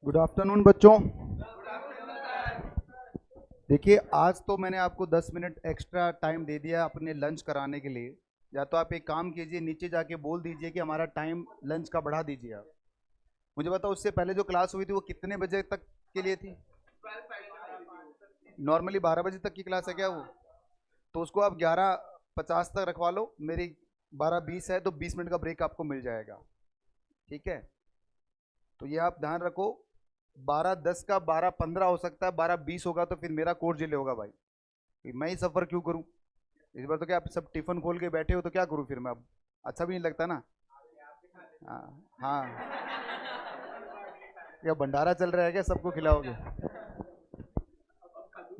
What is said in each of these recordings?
Good afternoon बच्चों। देखिए, आज तो मैंने आपको 10 मिनट एक्स्ट्रा टाइम दे दिया अपने लंच कराने के लिए। या तो आप एक काम कीजिए, नीचे जाके बोल दीजिए कि हमारा टाइम लंच का बढ़ा दीजिए आप। मुझे बताओ, उससे पहले जो क्लास हुई थी वो कितने बजे तक के लिए थी? नॉर्मली 12 बजे तक की क्लास है क्या वो? तो उसको आप 11:50 तक रखवा लो। मेरी 12:20 है, तो 20 मिनट का ब्रेक आपको मिल जाएगा। ठीक है, तो ये आप ध्यान रखो। 12:10 का 12:15 हो सकता है, 12:20 होगा तो फिर मेरा कोर्ट डिले होगा भाई। फिर मैं ही सफ़र क्यों करूं? इस बार तो क्या आप सब टिफिन खोल के बैठे हो, तो क्या करूं फिर मैं अब? अच्छा भी नहीं लगता ना। हाँ हाँ। क्या भंडारा चल रहा है क्या, सबको खिलाओगे?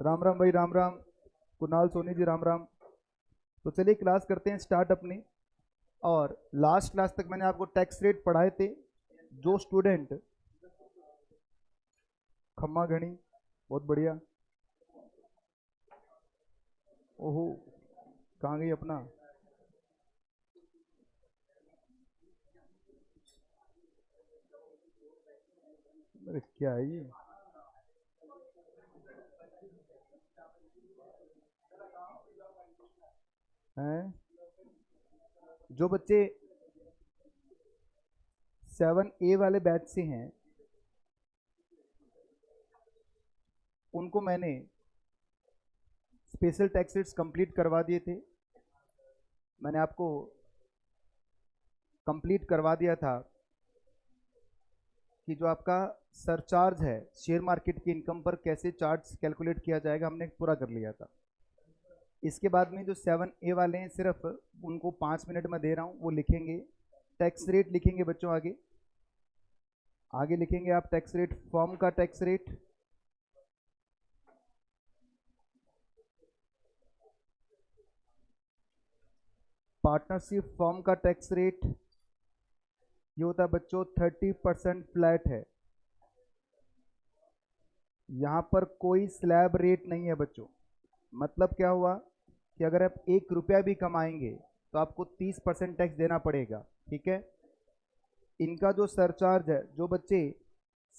राम राम भाई, राम राम। कुणाल सोनी जी, राम राम। तो चलिए क्लास करते हैं स्टार्ट अपनी। और लास्ट क्लास तक मैंने आपको टैक्स रेट पढ़ाए थे। जो स्टूडेंट खम्मा घड़ी, बहुत बढ़िया। ओहो, कहाँ गई अपना? अरे क्या है ये? हैं? जो बच्चे 7A वाले बैच से हैं उनको मैंने स्पेशल टैक्स रेट्स कंप्लीट करवा दिए थे। मैंने आपको कंप्लीट करवा दिया था कि जो आपका सरचार्ज है शेयर मार्केट की इनकम पर कैसे चार्ज कैलकुलेट किया जाएगा, हमने पूरा कर लिया था। इसके बाद में जो 7A वाले हैं, सिर्फ उनको 5 मिनट में दे रहा हूँ, वो लिखेंगे। टैक्स रेट लिखेंगे बच्चों, आगे आगे लिखेंगे आप टैक्स रेट, फॉर्म का टैक्स रेट, पार्टनरशिप फॉर्म का टैक्स रेट। ये होता है बच्चों 30% फ्लैट है। यहाँ पर कोई स्लैब रेट नहीं है बच्चों। मतलब क्या हुआ कि अगर आप 1 रुपया भी कमाएंगे तो आपको 30% टैक्स देना पड़ेगा। ठीक है। इनका जो सरचार्ज है, जो बच्चे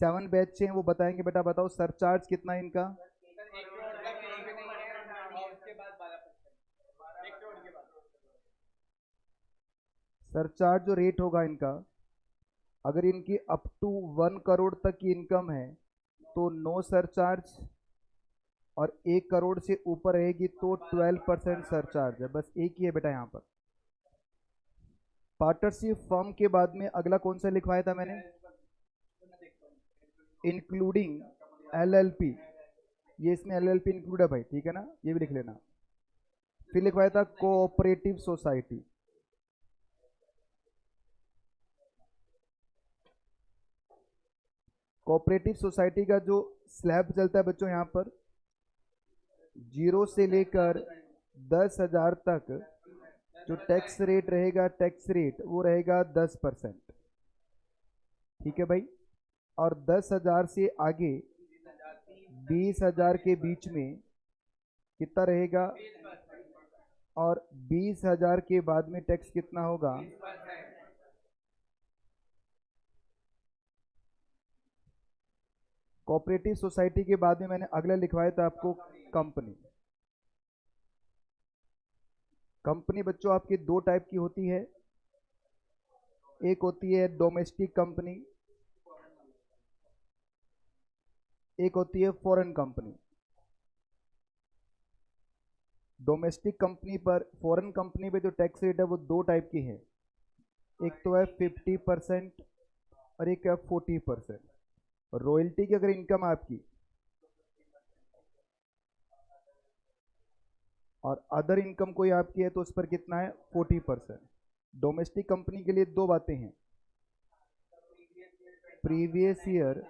7 बैच से हैं वो बताएंगे, बेटा बताओ सरचार्ज कितना है इनका? सरचार्ज जो रेट होगा इनका, अगर इनकी अप टू 1 करोड़ तक की इनकम है तो नो सरचार्ज, और 1 करोड़ से ऊपर रहेगी तो 12% सरचार्ज है। बस एक ही है बेटा यहाँ पर। पार्टनरशिप फर्म के बाद में अगला कौन सा लिखवाया था मैंने? Including LLP। ये इसमें LLP इंक्लूड है भाई, ठीक है ना, ये भी लिख लेना। फिर लिखवाया था कोऑपरेटिव सोसाइटी। कोऑपरेटिव सोसाइटी का जो स्लैब चलता है बच्चों यहाँ पर, 0 से लेकर 10,000 तक जो टैक्स रेट रहेगा, टैक्स रेट वो रहेगा 10%। ठीक है भाई। और 10,000 से आगे 20,000 के बीच में कितना रहेगा? और 20,000 के बाद में टैक्स कितना होगा? कोऑपरेटिव सोसाइटी के बाद में मैंने अगला लिखवाया था आपको कंपनी। कंपनी बच्चों आपकी दो टाइप की होती है। एक होती है डोमेस्टिक कंपनी, एक होती है फॉरेन कंपनी। डोमेस्टिक कंपनी पर, फॉरेन कंपनी पे जो टैक्स रेट है वो दो टाइप की है, एक तो है 50% और एक है 40%। और रॉयल्टी की अगर इनकम है आपकी और अदर इनकम कोई आपकी है तो उस पर कितना है 40%। डोमेस्टिक कंपनी के लिए दो बातें हैं, प्रीवियस ईयर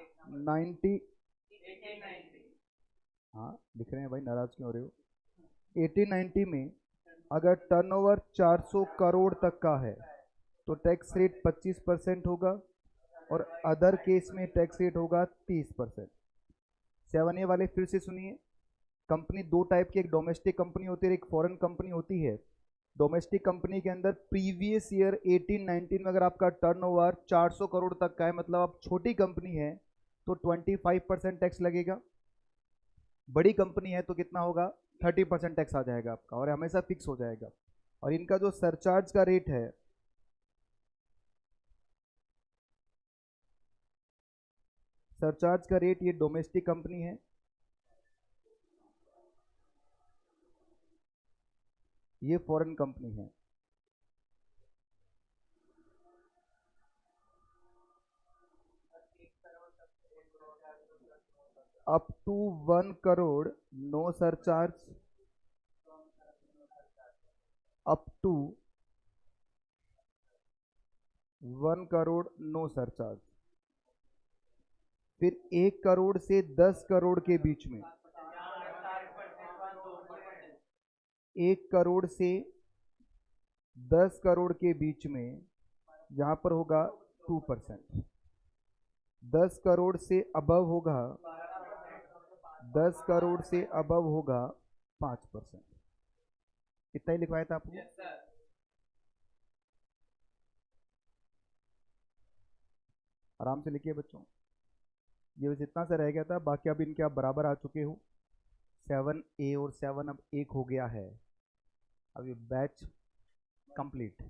90, हाँ लिख रहे हैं भाई, नाराज क्यों हो रहे हो। 80-90 में अगर टर्नओवर 400 करोड़ तक का है तो टैक्स रेट 25% होगा और अदर केस में टैक्स रेट होगा 30%। 7A वाले फिर से सुनिए, कंपनी दो टाइप की, एक डोमेस्टिक कंपनी होती है, एक फॉरेन कंपनी होती है। डोमेस्टिक कंपनी के अंदर प्रीवियस ईयर 18-19 में अगर आपका टर्नओवर 400 करोड़ तक का है, मतलब आप छोटी कंपनी है तो 25% टैक्स लगेगा, बड़ी कंपनी है तो कितना होगा 30% टैक्स आ जाएगा आपका, और हमेशा फिक्स हो जाएगा। और इनका जो सरचार्ज का रेट है, सरचार्ज का रेट, ये डोमेस्टिक कंपनी है, ये फॉरेन कंपनी है। Up to 1 crore no surcharge, up to 1 crore no surcharge. फिर 1 करोड़ से 10 करोड़ के बीच में, 1 करोड़ से 10 करोड़ के बीच में यहां पर होगा 2%। 10 करोड़ से अबव होगा, 10 करोड़ से अबव होगा 5%। कितना ही लिखवाया था आपको? आराम से लिखिए बच्चों, ये बस इतना सा रह गया था, बाकी अब इनके आप बराबर आ चुके हो। 7A और 7 अब एक हो गया है। अब ये बैच कंप्लीट।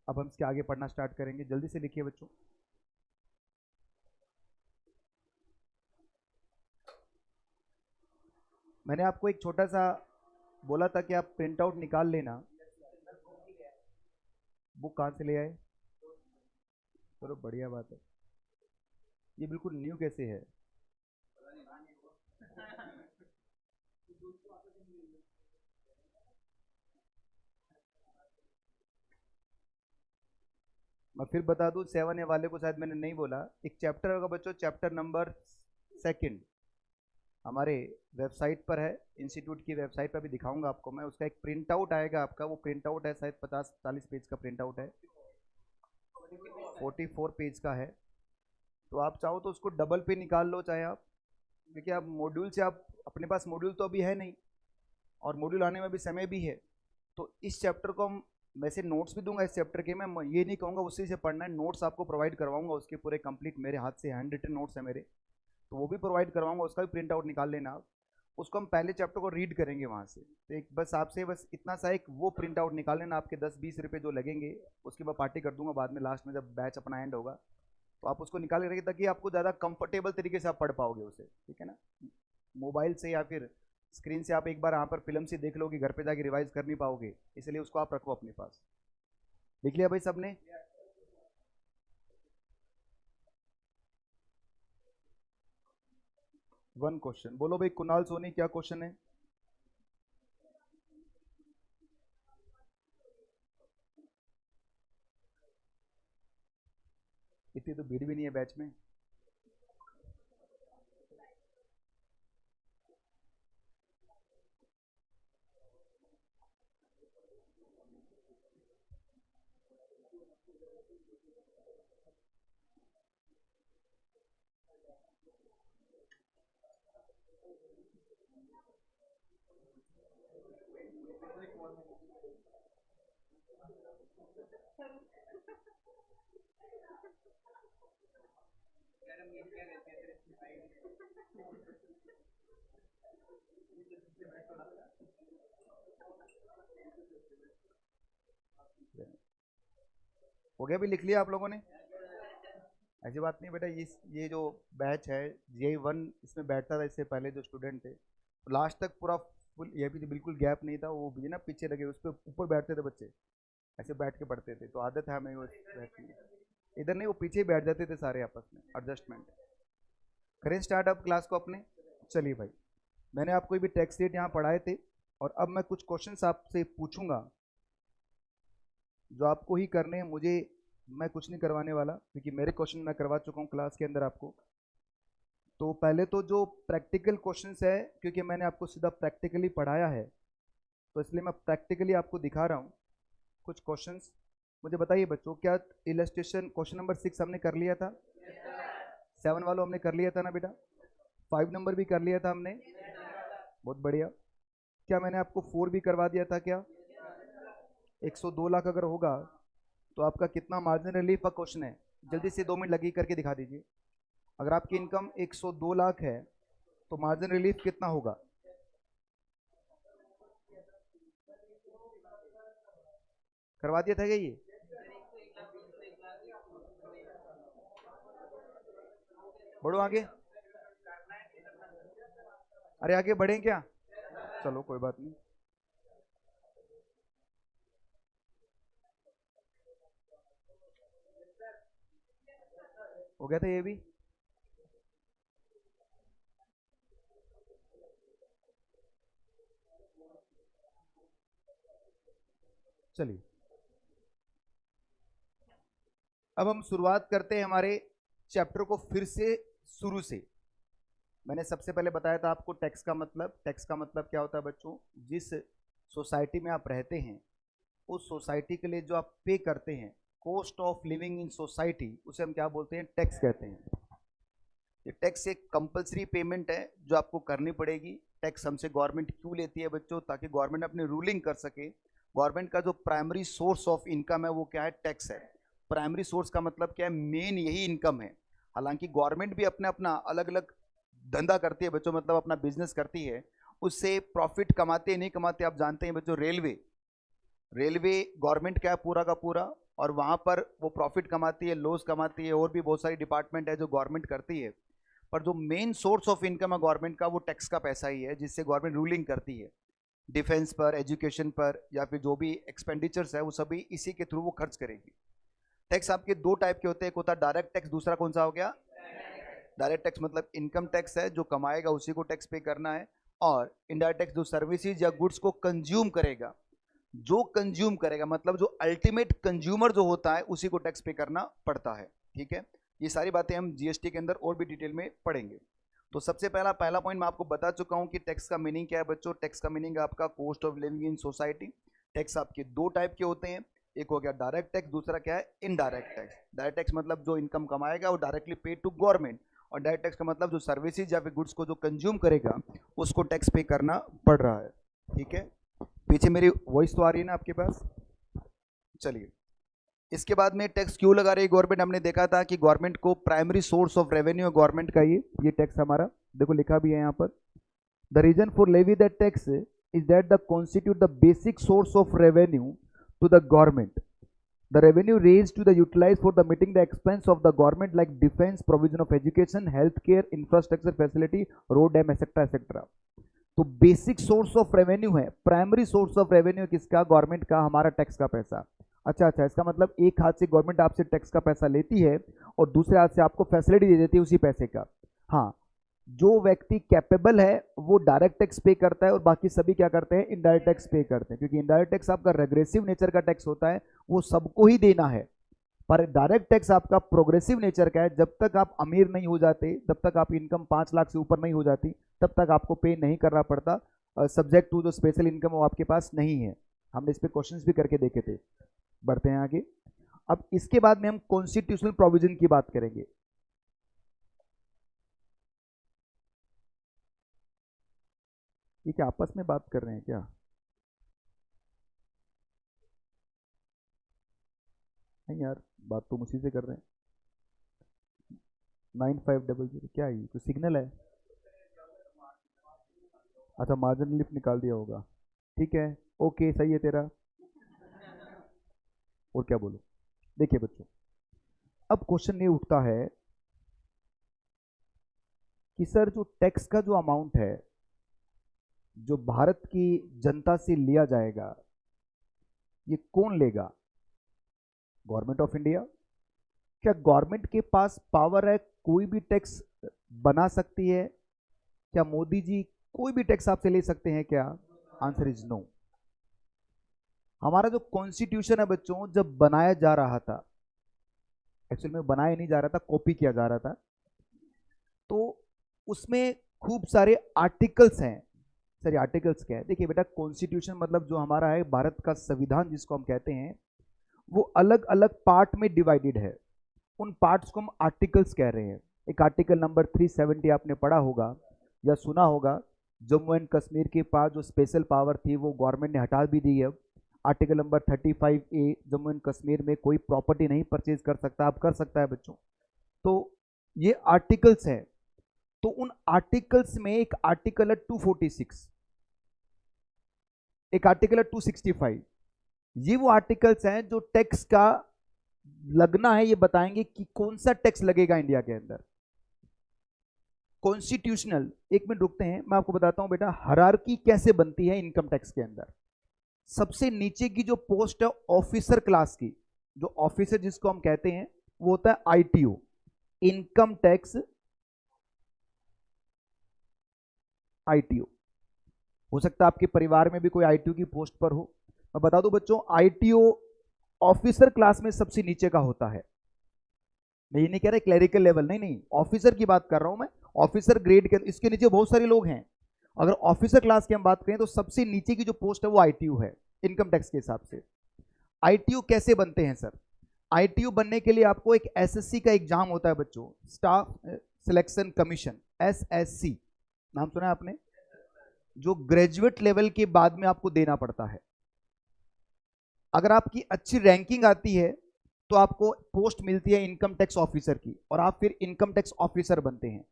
अब हम इसके आगे पढ़ना स्टार्ट करेंगे, जल्दी से लिखिए बच्चों। मैंने आपको एक छोटा सा बोला था कि आप प्रिंट आउट निकाल लेना। बुक कहाँ से ले आए? चलो बढ़िया बात है। ये बिल्कुल न्यू कैसे है? मैं फिर बता दूं, 7A वाले को शायद मैंने नहीं बोला, एक चैप्टर होगा बच्चों, चैप्टर नंबर 2 हमारे वेबसाइट पर है, इंस्टीट्यूट की वेबसाइट पर भी दिखाऊंगा आपको मैं। उसका एक प्रिंट आउट आएगा आपका, वो प्रिंट आउट है शायद 50-40 पेज का प्रिंट आउट है, 44 पेज का है। तो आप चाहो तो उसको डबल पे निकाल लो चाहे आप, क्योंकि आप मॉड्यूल से, आप अपने पास मॉड्यूल तो अभी है नहीं और मॉड्यूल आने में भी समय भी है। तो इस चैप्टर को हम, वैसे नोट्स भी दूंगा इस चैप्टर के, मैं ये नहीं कहूँगा उसी से पढ़ना है, नोट्स आपको प्रोवाइड करवाऊंगा उसके पूरे कंप्लीट, मेरे हाथ से हैंड रिटन नोट्स है मेरे, तो वो भी प्रोवाइड करवाऊंगा, उसका भी प्रिंट आउट निकाल लेना आप। उसको हम पहले चैप्टर को रीड करेंगे वहाँ से, तो एक बस आपसे बस इतना सा एक वो प्रिंट आउट निकाल लेना, आपके 10-20 रुपये जो लगेंगे, उसकी मैं पार्टी कर दूंगा बाद में, लास्ट में जब बैच अपना एंड होगा तो आप उसको निकाल के रखिए, ताकि आपको ज़्यादा कंफर्टेबल तरीके से आप पढ़ पाओगे उसे, ठीक है ना। मोबाइल से या फिर स्क्रीन से आप एक बार यहाँ पर फिल्म से देख लो कि घर पे जाके रिवाइज कर नहीं पाओगे, इसलिए उसको आप रखो अपने पास। लिख लिया भाई सबने? 1 क्वेश्चन बोलो भाई, कुणाल सोनी क्या क्वेश्चन है? इतनी तो भीड़ भी नहीं है बैच में। हो गया भी, लिख लिया आप लोगों ने? ऐसी बात नहीं बेटा, ये जो बैच है J1, इसमें बैठता था इससे पहले जो स्टूडेंट थे, लास्ट तक पूरा ये भी बिल्कुल गैप नहीं था, वो भी ना पीछे लगे उस पर ऊपर बैठते थे बच्चे, ऐसे बैठ के पढ़ते थे, तो आदत है हमें वो बैठने की। इधर नहीं, वो पीछे ही बैठ जाते थे सारे आपस में, एडजस्टमेंट। करें स्टार्ट अब क्लास को अपने। चलिए भाई, मैंने आपको भी टैक्स रेट यहाँ पढ़ाए थे, और अब मैं कुछ क्वेश्चंस आपसे पूछूंगा जो आपको ही करने हैं, मुझे मैं कुछ नहीं करवाने वाला, क्योंकि मेरे क्वेश्चन मैं करवा चुका हूँ क्लास के अंदर आपको। तो पहले तो जो प्रैक्टिकल क्वेश्चंस है, क्योंकि मैंने आपको सीधा प्रैक्टिकली पढ़ाया है, तो इसलिए मैं प्रैक्टिकली आपको दिखा रहा हूँ कुछ क्वेश्चंस। मुझे बताइए बच्चों, क्या इलस्ट्रेशन क्वेश्चन नंबर 6 हमने कर लिया था? 7 वालों हमने कर लिया था ना बेटा? 5 नंबर भी कर लिया था हमने? बहुत बढ़िया। क्या मैंने आपको 4 भी करवा दिया था क्या? 102 लाख अगर होगा तो आपका कितना मार्जिन रिलीफ का क्वेश्चन है, जल्दी से 2 मिनट लगी करके दिखा दीजिए। अगर आपकी इनकम 102 लाख है तो मार्जिन रिलीफ कितना होगा? करवा दिया था क्या ये? बढ़ो आगे। अरे आगे बढ़े क्या? चलो कोई बात नहीं। हो गया था ये भी? चलिए, अब हम शुरुआत करते हैं हमारे चैप्टर को फिर से शुरू से। मैंने सबसे पहले बताया था आपको टैक्स का मतलब। टैक्स का मतलब क्या होता है बच्चों? जिस सोसाइटी में आप रहते हैं, उस सोसाइटी के लिए जो आप पे करते हैं, cost of living in society, उसे हम क्या बोलते हैं? टैक्स कहते हैं। ये टैक्स एक कंपलसरी पेमेंट है जो आपको करनी पड़ेगी। टैक्स हमसे गवर्नमेंट क्यों लेती है बच्चों? ताकि गवर्नमेंट अपनी रूलिंग कर सके। गवर्नमेंट का जो प्राइमरी सोर्स ऑफ इनकम है वो क्या है? टैक्स है। प्राइमरी सोर्स का मतलब क्या है? मेन यही इनकम है। हालांकि गवर्नमेंट भी अपना अपना अलग अलग धंधा करती है बच्चों, मतलब अपना बिजनेस करती है, उससे प्रॉफिट कमाते नहीं कमाते आप जानते हैं बच्चों। रेलवे, रेलवे गवर्नमेंट का है पूरा का पूरा, और वहां पर वो प्रॉफिट कमाती है, लॉस कमाती है, और भी बहुत सारी डिपार्टमेंट है जो गवर्नमेंट करती है। पर जो मेन सोर्स ऑफ इनकम है गवर्नमेंट का, वो टैक्स का पैसा ही है, जिससे गवर्नमेंट रूलिंग करती है। डिफेंस पर, एजुकेशन पर, या फिर जो भी एक्सपेंडिचर्स है वो सभी इसी के थ्रू वो खर्च करेगी। टैक्स आपके दो टाइप के होते हैं, एक होता है डायरेक्ट टैक्स, दूसरा कौन सा हो गया? डायरेक्ट टैक्स मतलब इनकम टैक्स है, जो कमाएगा उसी को टैक्स पे करना है। और इनडायरेक्ट टैक्स जो सर्विसेज या गुड्स को कंज्यूम करेगा, जो कंज्यूम करेगा मतलब जो अल्टीमेट कंज्यूमर जो होता है, उसी को टैक्स पे करना पड़ता है। ठीक है, ये सारी बातें हम जीएसटी के अंदर और भी डिटेल में पढ़ेंगे। तो सबसे पहला पॉइंट मैं आपको बता चुका हूं कि टैक्स का मीनिंग क्या है बच्चों। टैक्स का मीनिंग है आपका cost of living in society. Tax आपके दो टाइप के होते हैं, एक हो गया डायरेक्ट टैक्स, दूसरा क्या है? Indirect tax. डायरेक्ट टैक्स मतलब जो इनकम कमाएगा वो डायरेक्टली पे टू गवर्नमेंट, और डायरेक्ट टैक्स का मतलब जो सर्विसेज या फिर गुड्स को जो कंज्यूम करेगा उसको टैक्स पे करना पड़ रहा है। ठीक है, पीछे मेरी वॉइस तो आ रही है ना आपके पास? चलिए, इसके बाद में टैक्स क्यों लगा रही है गवर्नमेंट? हमने देखा था कि गवर्नमेंट को प्राइमरी सोर्स ऑफ रेवेन्यू है गवर्नमेंट का ये टैक्स हमारा, देखो लिखा भी है यहाँ पर। The reason for levy that tax is that the constitute the basic source of revenue to the government. The revenue raised to the utilized for the meeting the expense of the government like defense, provision of education, healthcare, infrastructure facility, road dam, etc. etc. तो basic source of revenue है, primary source of revenue किसका? Government का, हमारा tax का पैसा। अच्छा, इसका मतलब एक हाथ से गवर्नमेंट आपसे टैक्स का पैसा लेती है और दूसरे हाथ से आपको फैसिलिटी दे देती है उसी पैसे का। हाँ, जो व्यक्ति कैपेबल है वो डायरेक्ट टैक्स पे करता है, और बाकी सभी क्या करते हैं? इनडायरेक्ट टैक्स पे करते हैं, क्योंकि इनडायरेक्ट टैक्स आपका रेग्रेसिव नेचर का टैक्स होता है, वो सबको ही देना है। पर डायरेक्ट टैक्स आपका प्रोग्रेसिव नेचर का है, जब तक आप अमीर नहीं हो जाते, जब तक आपकी इनकम 5 लाख से ऊपर नहीं हो जाती, तब तक आपको पे नहीं करना पड़ता, सब्जेक्ट टू जो स्पेशल इनकम वो आपके पास नहीं है। हमने इस पे क्वेश्चंस भी करके देखे थे। बढ़ते हैं आगे। अब इसके बाद में हम कॉन्स्टिट्यूशनल प्रोविजन की बात करेंगे। ये क्या आपस में बात कर रहे हैं क्या? नहीं यार, बात तो उसी से कर रहे हैं। 9500 क्या है? कोई सिग्नल है? अच्छा, मार्जिन लिफ्ट निकाल दिया होगा। ठीक है, ओके, सही है तेरा। और क्या बोलो? देखिए बच्चों, अब क्वेश्चन ये उठता है कि सर जो टैक्स का जो अमाउंट है जो भारत की जनता से लिया जाएगा, ये कौन लेगा? Government of India. क्या गवर्नमेंट के पास पावर है कोई भी टैक्स बना सकती है? क्या मोदी जी कोई भी टैक्स आपसे ले सकते हैं क्या? Answer is no. हमारा जो कॉन्स्टिट्यूशन है बच्चों, जब बनाया जा रहा था, एक्चुअल में बनाया नहीं जा रहा था, कॉपी किया जा रहा था, तो उसमें खूब सारे आर्टिकल्स हैं। सारे आर्टिकल्स क्या है? देखिए बेटा, कॉन्स्टिट्यूशन मतलब जो हमारा है भारत का संविधान जिसको हम कहते हैं, वो अलग अलग पार्ट में डिवाइडेड है। उन पार्ट्स को हम आर्टिकल्स कह रहे हैं। एक आर्टिकल नंबर 370 आपने पढ़ा होगा या सुना होगा, जम्मू एंड कश्मीर के पास जो स्पेशल पावर थी वो गवर्नमेंट ने हटा भी दी है। Article number 35A, Jammu and Kashmir में कोई प्रॉपर्टी नहीं परचेज कर सकता, अब कर सकता है बच्चों। तो ये आर्टिकल्स हैं। तो उन आर्टिकल्स में एक आर्टिकल है 246, एक आर्टिकल है 265। ये वो आर्टिकल्स हैं जो टैक्स का लगना है, ये बताएंगे कि कौन सा टैक्स लगेगा इंडिया के अंदर। कॉन्स्टिट्यूशनल, एक मिनट रुकते हैं, मैं आपको बताता हूं बेटा हायरार्की कैसे बनती है इनकम टैक्स के अंदर। सबसे नीचे की जो पोस्ट है ऑफिसर क्लास की, जो ऑफिसर जिसको हम कहते हैं, वो होता है ITO, इनकम टैक्स ITO। हो सकता है आपके परिवार में भी कोई ITO की पोस्ट पर हो। मैं बता दूं बच्चों, ITO ऑफिसर क्लास में सबसे नीचे का होता है। मैं ये नहीं कह रहा क्लरिकल लेवल, नहीं नहीं, ऑफिसर की बात कर रहा हूं मैं। ऑफिसर ग्रेड के, इसके नीचे बहुत सारे लोग हैं। अगर ऑफिसर क्लास की हम बात करें तो सबसे नीचे की जो पोस्ट है वो ITO है, इनकम टैक्स के हिसाब से। ITO कैसे बनते हैं सर? ITO बनने के लिए आपको एक SSC का एग्जाम होता है बच्चों, स्टाफ सिलेक्शन कमीशन, SSC, नाम सुना है आपने? जो ग्रेजुएट लेवल के बाद में आपको देना पड़ता है। अगर आपकी अच्छी रैंकिंग आती है तो आपको पोस्ट मिलती है इनकम टैक्स ऑफिसर की, और आप फिर इनकम टैक्स ऑफिसर बनते हैं।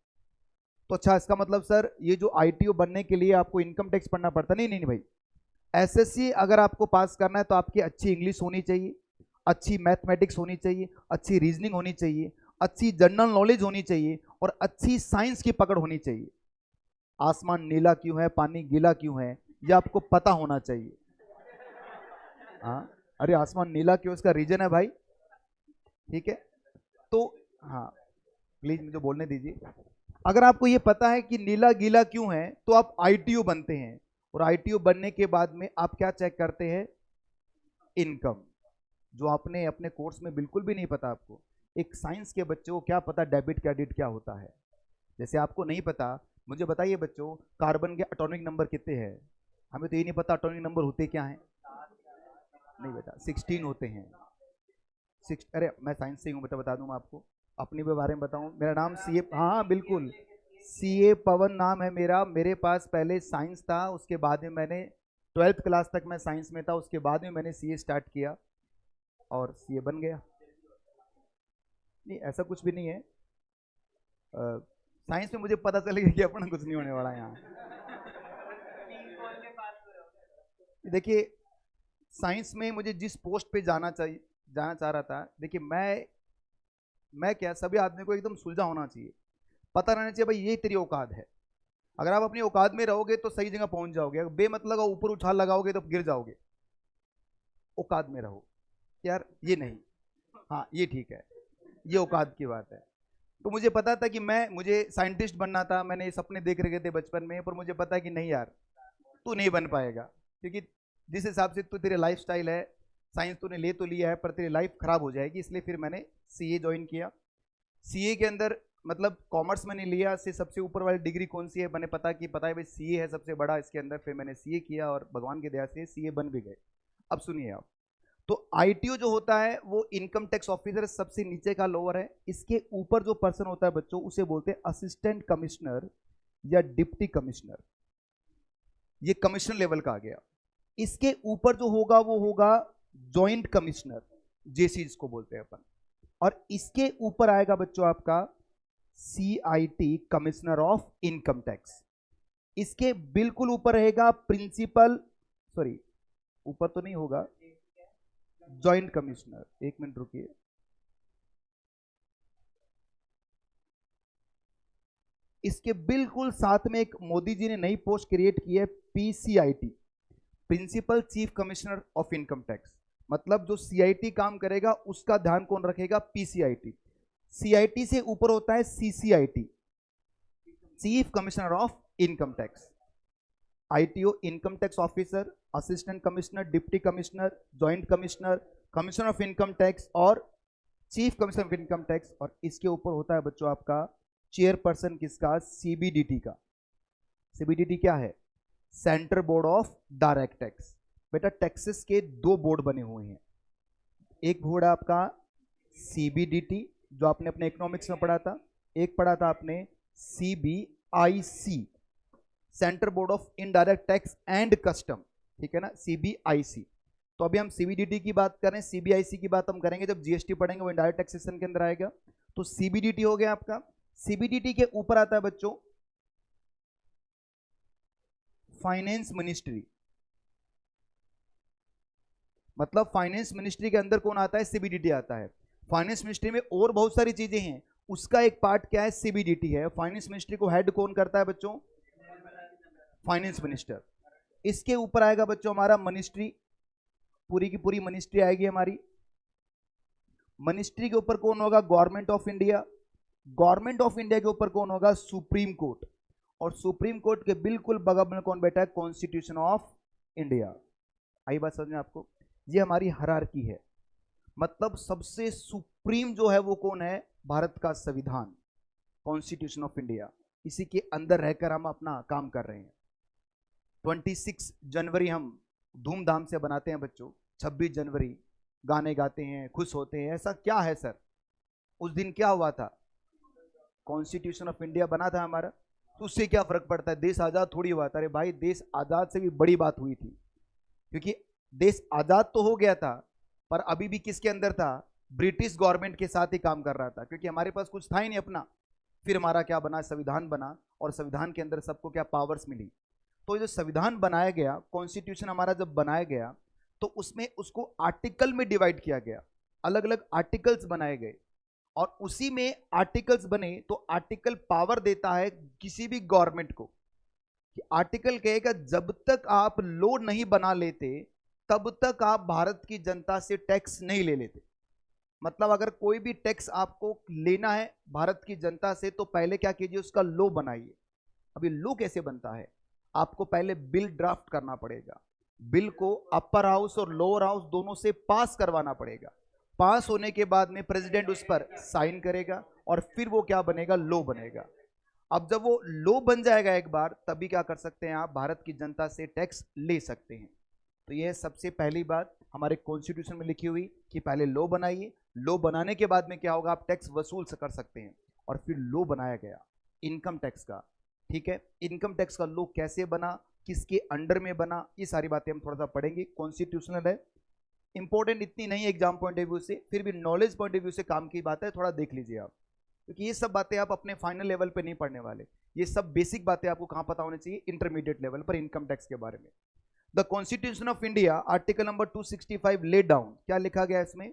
तो अच्छा, इसका मतलब सर ये जो ITO बनने के लिए आपको इनकम टैक्स पढ़ना पड़ता? नहीं नहीं भाई, SSC अगर आपको पास करना है तो आपकी अच्छी इंग्लिश होनी चाहिए, अच्छी मैथमेटिक्स होनी चाहिए, अच्छी रीजनिंग होनी चाहिए, अच्छी जनरल नॉलेज होनी चाहिए, और अच्छी साइंस की पकड़ होनी चाहिए। आसमान नीला क्यों है, पानी गीला क्यों है, ये आपको पता होना चाहिए। हाँ, अरे आसमान नीला क्यों, इसका रीजन है भाई, ठीक है? तो हाँ, प्लीज मुझे बोलने दीजिए। अगर आपको ये पता है कि नीला गीला क्यों है तो आप ITO बनते हैं, और ITO बनने के बाद में आप क्या चेक करते हैं? इनकम, जो आपने अपने कोर्स में बिल्कुल भी नहीं पता आपको। एक साइंस के बच्चे को क्या पता डेबिट क्रेडिट क्या होता है? जैसे आपको नहीं पता, मुझे बताइए बच्चों, कार्बन के एटॉमिक नंबर कितने हैं? हमें तो ये नहीं पता एटॉमिक नंबर होते क्या हैं। नहीं बेटा, 16 होते हैं। अरे मैं साइंस से हूँ बेटा, बता दूँ मैं आपको, अपने भी बारे में बताऊँ। मेरा नाम CA, हाँ हाँ बिल्कुल, CA पवन नाम है मेरा। मेरे पास पहले साइंस था, उसके बाद में मैंने 12th क्लास तक मैं साइंस में था, उसके बाद में मैंने CA स्टार्ट किया और CA बन गया। नहीं ऐसा कुछ भी नहीं है, साइंस में मुझे पता चल गया कि अपना कुछ नहीं होने वाला यहाँ। देखिए, साइंस में मुझे जिस पोस्ट पे जाना चाह रहा था, देखिए मैं क्या, सभी आदमी को एकदम सुलझा होना चाहिए, पता रहना चाहिए भाई ये तेरी औकात है। अगर आप अपनी औकात में रहोगे तो सही जगह पहुंच जाओगे, अगर बेमतलब ऊपर उछाल लगाओगे तो गिर जाओगे। औकात में रहो यार, ये नहीं, हाँ ये ठीक है, ये औकात की बात है। तो मुझे पता था कि मुझे साइंटिस्ट बनना था, मैंने ये सपने देख रखे थे बचपन में, पर मुझे पता है कि नहीं यार, तू नहीं बन पाएगा, क्योंकि जिस हिसाब से तू, तेरे लाइफ स्टाइल है, साइंस तूने ले तो लिया है पर तेरी लाइफ खराब हो जाएगी, इसलिए फिर मैंने CA ज्वाइन किया। CA के अंदर मतलब कॉमर्स मैंने लिया, से सबसे ऊपर वाली डिग्री कौन सी है मैंने पता है भाई CA है सबसे बड़ा इसके अंदर, फिर मैंने CA किया और भगवान की दया से CA बन भी गए। अब सुनिए आप, तो ITO जो होता है वो इनकम टैक्स ऑफिसर सबसे नीचे का लोअर है। इसके ऊपर जो पर्सन होता है बच्चों, उसे बोलते हैं असिस्टेंट कमिश्नर या डिप्टी कमिश्नर, ये कमिश्नर लेवल का आ गया। इसके ऊपर जो होगा वो होगा जॉइंट कमिश्नर, JC जिसको बोलते हैं अपन, और इसके ऊपर आएगा बच्चों आपका CIT, commissioner of income tax. इसके बिल्कुल ऊपर रहेगा प्रिंसिपल, सॉरी ऊपर तो नहीं होगा, जॉइंट कमिश्नर, एक मिनट रुकिए, इसके बिल्कुल साथ में एक मोदी जी ने नई पोस्ट क्रिएट की है, PCIT, principal chief commissioner of income tax. मतलब जो CIT काम करेगा उसका ध्यान कौन रखेगा? PCIT। CIT से ऊपर होता है CCIT, chief commissioner of income tax. ITO income tax officer, assistant commissioner, deputy commissioner, joint commissioner, commissioner of income tax और chief commissioner of income tax. और इसके ऊपर होता है बच्चों आपका चेयरपर्सन किसका? CBDT का। CBDT क्या है? Central board of direct tax. बेटा टैक्सेस के दो बोर्ड बने हुए हैं, एक बोर्ड है आपका CBDT जो आपने अपने इकोनॉमिक्स में पढ़ा था, एक पढ़ा था आपने CBIC, central board of indirect tax and custom, ठीक है ना, CBIC। तो अभी हम CBDT की बात करें, CBIC की बात हम करेंगे जब GST पढ़ेंगे, वो इनडायरेक्ट टैक्सेशन के अंदर आएगा। तो CBDT हो गया आपका। CBDT के ऊपर आता है बच्चों फाइनेंस मिनिस्ट्री। मतलब फाइनेंस मिनिस्ट्री के अंदर कौन आता है? CBDT आता है। फाइनेंस मिनिस्ट्री में और बहुत सारी चीजें हैं, उसका एक पार्ट क्या है? CBDT है। फाइनेंस मिनिस्ट्री को हेड कौन करता है बच्चों? Finance minister. इसके ऊपर आएगा बच्चों हमारा मिनिस्ट्री, पूरी की पूरी मिनिस्ट्री आएगी हमारी। मिनिस्ट्री के ऊपर कौन होगा? Government of India. Government of India के ऊपर कौन होगा? Supreme court. और सुप्रीम कोर्ट के बिल्कुल बगल में कौन बैठा है? Constitution of India. आई बात समझ में आपको? ये हमारी हायरार्की है। मतलब सबसे सुप्रीम जो है वो कौन है? भारत का संविधान, कॉन्स्टिट्यूशन ऑफ इंडिया। इसी के अंदर रहकर हम अपना काम कर रहे हैं। 26 जनवरी हम धूमधाम से बनाते हैं बच्चों। 26 जनवरी गाने गाते हैं, खुश होते हैं। ऐसा क्या है सर? उस दिन क्या हुआ था? कॉन्स्टिट्यूशन ऑफ इंडिया बना था हमारा। तो उससे क्या फर्क पड़ता है? देश आजाद थोड़ी हुआ था। अरे भाई देश आजाद से भी बड़ी बात हुई थी, क्योंकि देश आजाद तो हो गया था पर अभी भी किसके अंदर था? ब्रिटिश गवर्नमेंट के साथ ही काम कर रहा था, क्योंकि हमारे पास कुछ था ही नहीं अपना। फिर हमारा क्या बना? संविधान बना, और संविधान के अंदर सबको क्या पावर्स मिली। तो जो संविधान बनाया गया, कॉन्स्टिट्यूशन हमारा जब बनाया गया, तो उसमें उसको आर्टिकल में डिवाइड किया गया, अलग अलग आर्टिकल्स बनाए गए। और उसी में आर्टिकल्स बने तो आर्टिकल पावर देता है किसी भी गवर्नमेंट को, कि आर्टिकल कहेगा जब तक आप लॉ नहीं बना लेते तब तक आप भारत की जनता से टैक्स नहीं ले लेते। मतलब अगर कोई भी टैक्स आपको लेना है भारत की जनता से तो पहले क्या कीजिए? उसका लॉ बनाइए। अभी लॉ कैसे बनता है? आपको पहले बिल ड्राफ्ट करना पड़ेगा, बिल को अपर हाउस और लोअर हाउस दोनों से पास करवाना पड़ेगा। पास होने के बाद में प्रेसिडेंट उस पर साइन करेगा और फिर वो क्या बनेगा? लॉ बनेगा। अब जब वो लॉ बन जाएगा एक बार, तभी क्या कर सकते हैं आप? भारत की जनता से टैक्स ले सकते हैं। तो यह सबसे पहली बात हमारे कॉन्स्टिट्यूशन में लिखी हुई कि पहले लॉ बनाइए, लॉ बनाने के बाद में क्या होगा? आप टैक्स वसूल कर सकते हैं। और फिर लॉ बनाया गया इनकम टैक्स का, ठीक है। इनकम टैक्स का लॉ कैसे बना, किसके अंडर में बना, ये सारी बातें हम थोड़ा सा पढ़ेंगे। कॉन्स्टिट्यूशनल है, इंपॉर्टेंट इतनी नहीं है एग्जाम पॉइंट ऑफ व्यू से, फिर भी नॉलेज पॉइंट ऑफ व्यू से काम की बात है, थोड़ा देख लीजिए आप, क्योंकि ये सब बातें आप अपने फाइनल लेवल पे नहीं पढ़ने वाले। ये सब बेसिक बातें आपको कहां पता होनी चाहिए? इंटरमीडिएट लेवल पर इनकम टैक्स के बारे में। The constitution of India article number 265 lay down, क्या लिखा गया इसमें?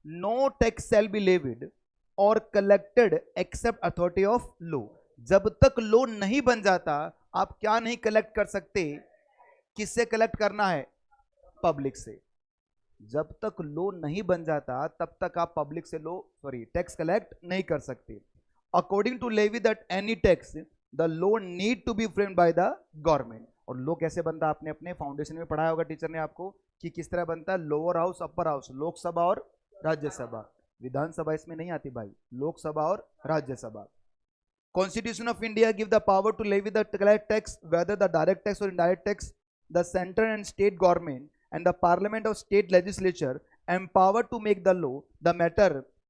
No tax shall be levied और collected except authority of law. जब तक लॉ नहीं बन जाता आप क्या नहीं कलेक्ट कर सकते? किससे कलेक्ट करना है? पब्लिक से। जब तक लॉ नहीं बन जाता तब तक आप पब्लिक से टैक्स कलेक्ट नहीं कर सकते। According to levy that any tax the law need to be framed by the government. और लॉ कैसे बनता है? आपने अपने फाउंडेशन में पढ़ाया होगा टीचर ने आपको कि किस तरह बनता है। Lower house, upper house, Lok Sabha और राज्यसभा। विधानसभा इसमें नहीं आती भाई, लोकसभा और Rajya Sabha. Constitution of India give the power to levy the collect tax, whether the direct tax or indirect tax. The central and state government and the parliament of state legislature empowered to make the law the matter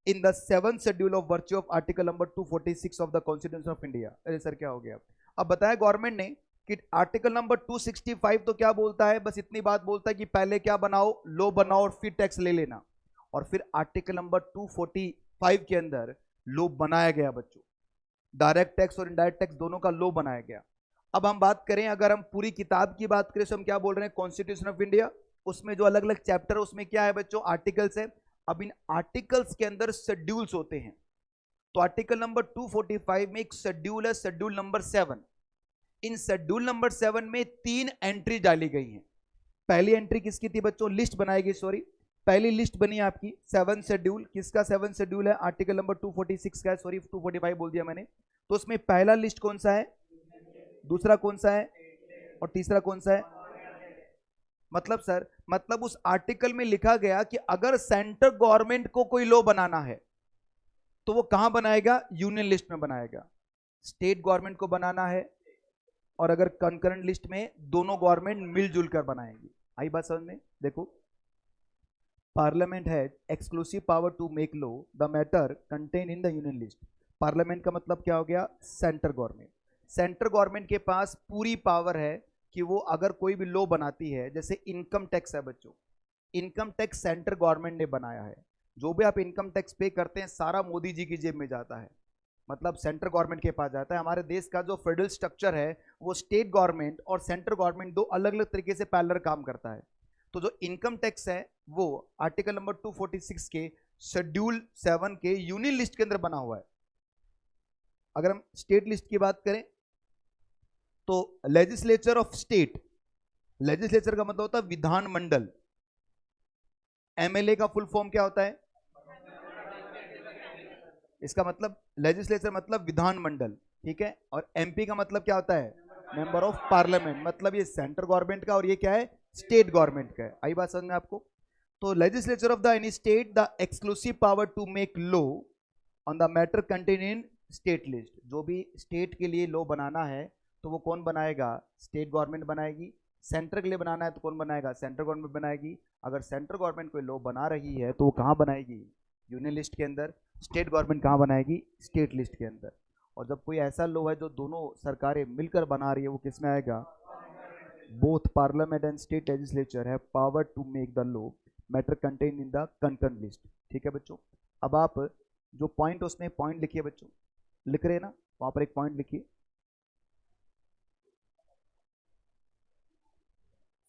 in the 7th schedule of virtue of article number 246 of the Constitution of India। अरे sir क्या हो गया? अब बताया government ने कि article number 265 तो क्या बोलता है? बस इतनी बात बोलता है कि पहले क्या बनाओ? लॉ बनाओ और फिर टैक्स ले लेना। और फिर आर्टिकल नंबर 245 के अंदर लॉ बनाया गया बच्चों, डायरेक्ट टैक्स और इनडायरेक्ट टैक्स दोनों का लॉ बनाया गया। अब हम बात करें, अगर हम पूरी किताब की बात करें तो हम क्या बोल रहे हैं? कॉन्स्टिट्यूशन ऑफ इंडिया, उसमें जो अलग अलग चैप्टर है उसमें क्या है बच्चों? आर्टिकल्स है। अब इन आर्टिकल्स के अंदर शेड्यूल्स होते हैं। तो आर्टिकल नंबर 245 में एक शेड्यूल है, शेड्यूल नंबर 7। इन शेड्यूल नंबर 7 में 3 एंट्री डाली गई हैं। पहली एंट्री किसकी थी बच्चों? लिस्ट बनाई गई, सॉरी, पहली लिस्ट बनी आपकी 7 शेड्यूल। किसका 7 शेड्यूल है? आर्टिकल नंबर 246 का है, सॉरी 245 बोल दिया मैंने। तो उसमें पहला लिस्ट कौन सा है, दूसरा कौन सा है, और तीसरा कौन सा है? मतलब सर, मतलब उस आर्टिकल में लिखा गया कि अगर सेंट्रल गवर्नमेंट को कोई लॉ बनाना है तो वो कहां बनाएगा? यूनियन लिस्ट में बनाएगा। स्टेट गवर्नमेंट को बनाना है, और अगर कंकरेंट लिस्ट में दोनों गवर्नमेंट मिलजुल कर बनाएंगी। आई बात समझ में? देखो, parliament has exclusive power to make law the matter contain in the union list. Parliament का मतलब क्या हो गया? Central government. सेंट्रल गवर्नमेंट के पास पूरी पावर है कि वो अगर कोई भी लॉ बनाती है, जैसे इनकम टैक्स है बच्चों, इनकम टैक्स सेंट्रल गवर्नमेंट ने बनाया है। जो भी आप इनकम टैक्स पे करते हैं सारा मोदी जी की जेब में जाता है, मतलब सेंट्रल गवर्नमेंट के पास जाता है। हमारे देश का जो फेडरल स्ट्रक्चर है वो स्टेट गवर्नमेंट और सेंट्रल गवर्नमेंट दो अलग अलग तरीके से पैरेलल काम करता है। तो जो इनकम टैक्स है वो आर्टिकल नंबर 246 के शेड्यूल 7 के यूनियन लिस्ट के अंदर बना हुआ है। अगर हम स्टेट लिस्ट की बात करें तो लेजिस्लेचर ऑफ स्टेट, लेजिस्लेचर का मतलब होता है विधानमंडल। एमएलए का फुल फॉर्म क्या होता है? इसका मतलब लेजिस्लेचर मतलब विधानमंडल, ठीक है। और एमपी का मतलब क्या होता है? Member of parliament. मतलब ये सेंट्रल गवर्नमेंट का और ये क्या है? स्टेट गवर्नमेंट का है। आई बात समझ में आपको? तो legislature of the any state the exclusive power to make law on the matter contain in state list. जो भी स्टेट के लिए लॉ बनाना है तो वो कौन बनाएगा? स्टेट गवर्नमेंट बनाएगी। सेंटर के लिए बनाना है तो कौन बनाएगा? सेंट्रल गवर्नमेंट बनाएगी। अगर सेंट्रल गवर्नमेंट कोई लॉ बना रही है तो वो कहाँ बनाएगी? यूनियन लिस्ट के अंदर। स्टेट गवर्नमेंट कहाँ बनाएगी? स्टेट लिस्ट के अंदर। और जब कोई ऐसा लॉ है जो दोनों सरकारें मिलकर बना रही है वो किस में आएगा? Both parliament and state legislature है power to make the law matter contain in the concurrent list. ठीक है बच्चों। अब आप जो पॉइंट, उसमें पॉइंट लिखिए बच्चों, लिख रहे हैं ना, वहां पर एक पॉइंट लिखिए।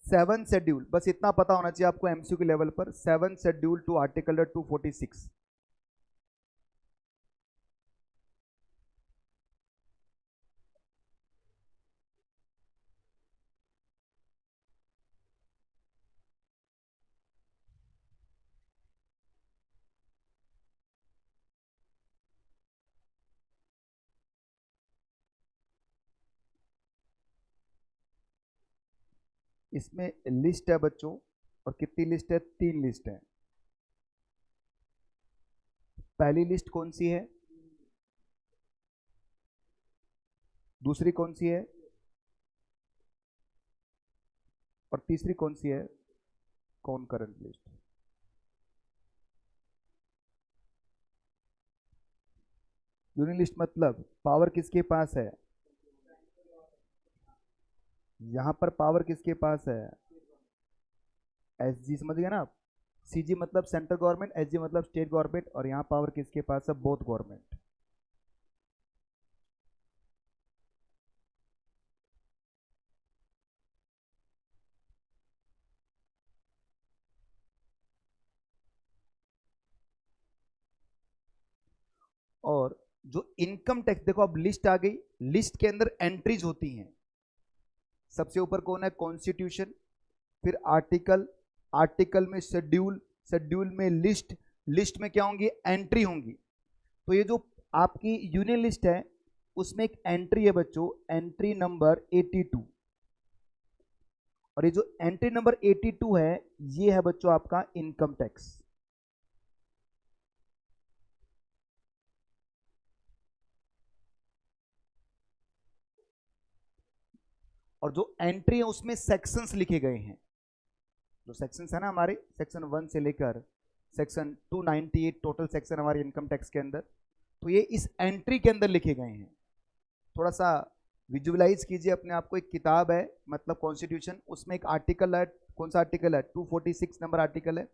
7 शेड्यूल, बस इतना पता होना चाहिए आपको एमसीक्यू के लेवल पर। 7 शेड्यूल टू आर्टिकल 246। इसमें लिस्ट है बच्चों, और कितनी लिस्ट है? 3 लिस्ट है। पहली लिस्ट कौन सी है? दूसरी कौन सी है? और तीसरी कौन सी है? Concurrent list. यूनियन लिस्ट मतलब पावर किसके पास है? यहां पर पावर किसके पास है? एसजी, समझ गए ना आप? सीजी मतलब सेंट्रल गवर्नमेंट, एसजी मतलब स्टेट गवर्नमेंट, और यहां पावर किसके पास है? Both government. और जो इनकम टैक्स, देखो अब लिस्ट आ गई, लिस्ट के अंदर एंट्रीज होती हैं। सबसे ऊपर कौन है? कॉन्स्टिट्यूशन, फिर आर्टिकल, आर्टिकल में शेड्यूल, शेड्यूल में लिस्ट, लिस्ट में क्या होंगी? एंट्री होंगी। तो ये जो आपकी यूनियन लिस्ट है उसमें एक एंट्री है बच्चों, एंट्री नंबर 82। और ये जो एंट्री नंबर 82 है ये है बच्चों आपका इनकम टैक्स। और जो एंट्री है उसमें सेक्शंस लिखे गए हैं। जो सेक्शंस है ना हमारे, सेक्शन 1 से लेकर सेक्शन 298 टोटल सेक्शन हमारे इनकम टैक्स के अंदर, तो ये इस एंट्री के अंदर लिखे गए हैं। थोड़ा सा विजुअलाइज कीजिए अपने आप को। एक किताब है मतलब कॉन्स्टिट्यूशन, उसमें एक आर्टिकल है, कौन सा आर्टिकल है? 246 नंबर आर्टिकल है।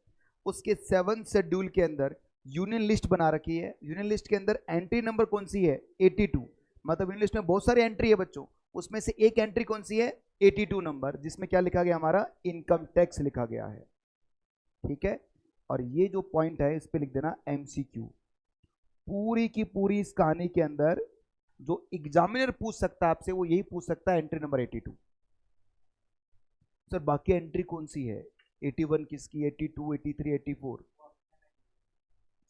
उसके 7 शेड्यूल के अंदर यूनियन लिस्ट बना रखी है। यूनियन लिस्ट के अंदर एंट्री नंबर कौन सी है? 82। मतलब यूनियन लिस्ट में बहुत सारी एंट्री है बच्चों, उसमें से एक एंट्री कौन सी है? 82 नंबर, जिसमें क्या लिखा गया? हमारा इनकम टैक्स लिखा गया है। ठीक है। और ये जो पॉइंट है इस पे लिख देना एमसीक्यू। पूरी की पूरी इस कहानी के अंदर जो एग्जामिनर पूछ सकता है आपसे वो यही पूछ सकता है एंट्री नंबर 82। सर बाकी एंट्री कौन सी है? 81 किसकी, 82, 83, 84?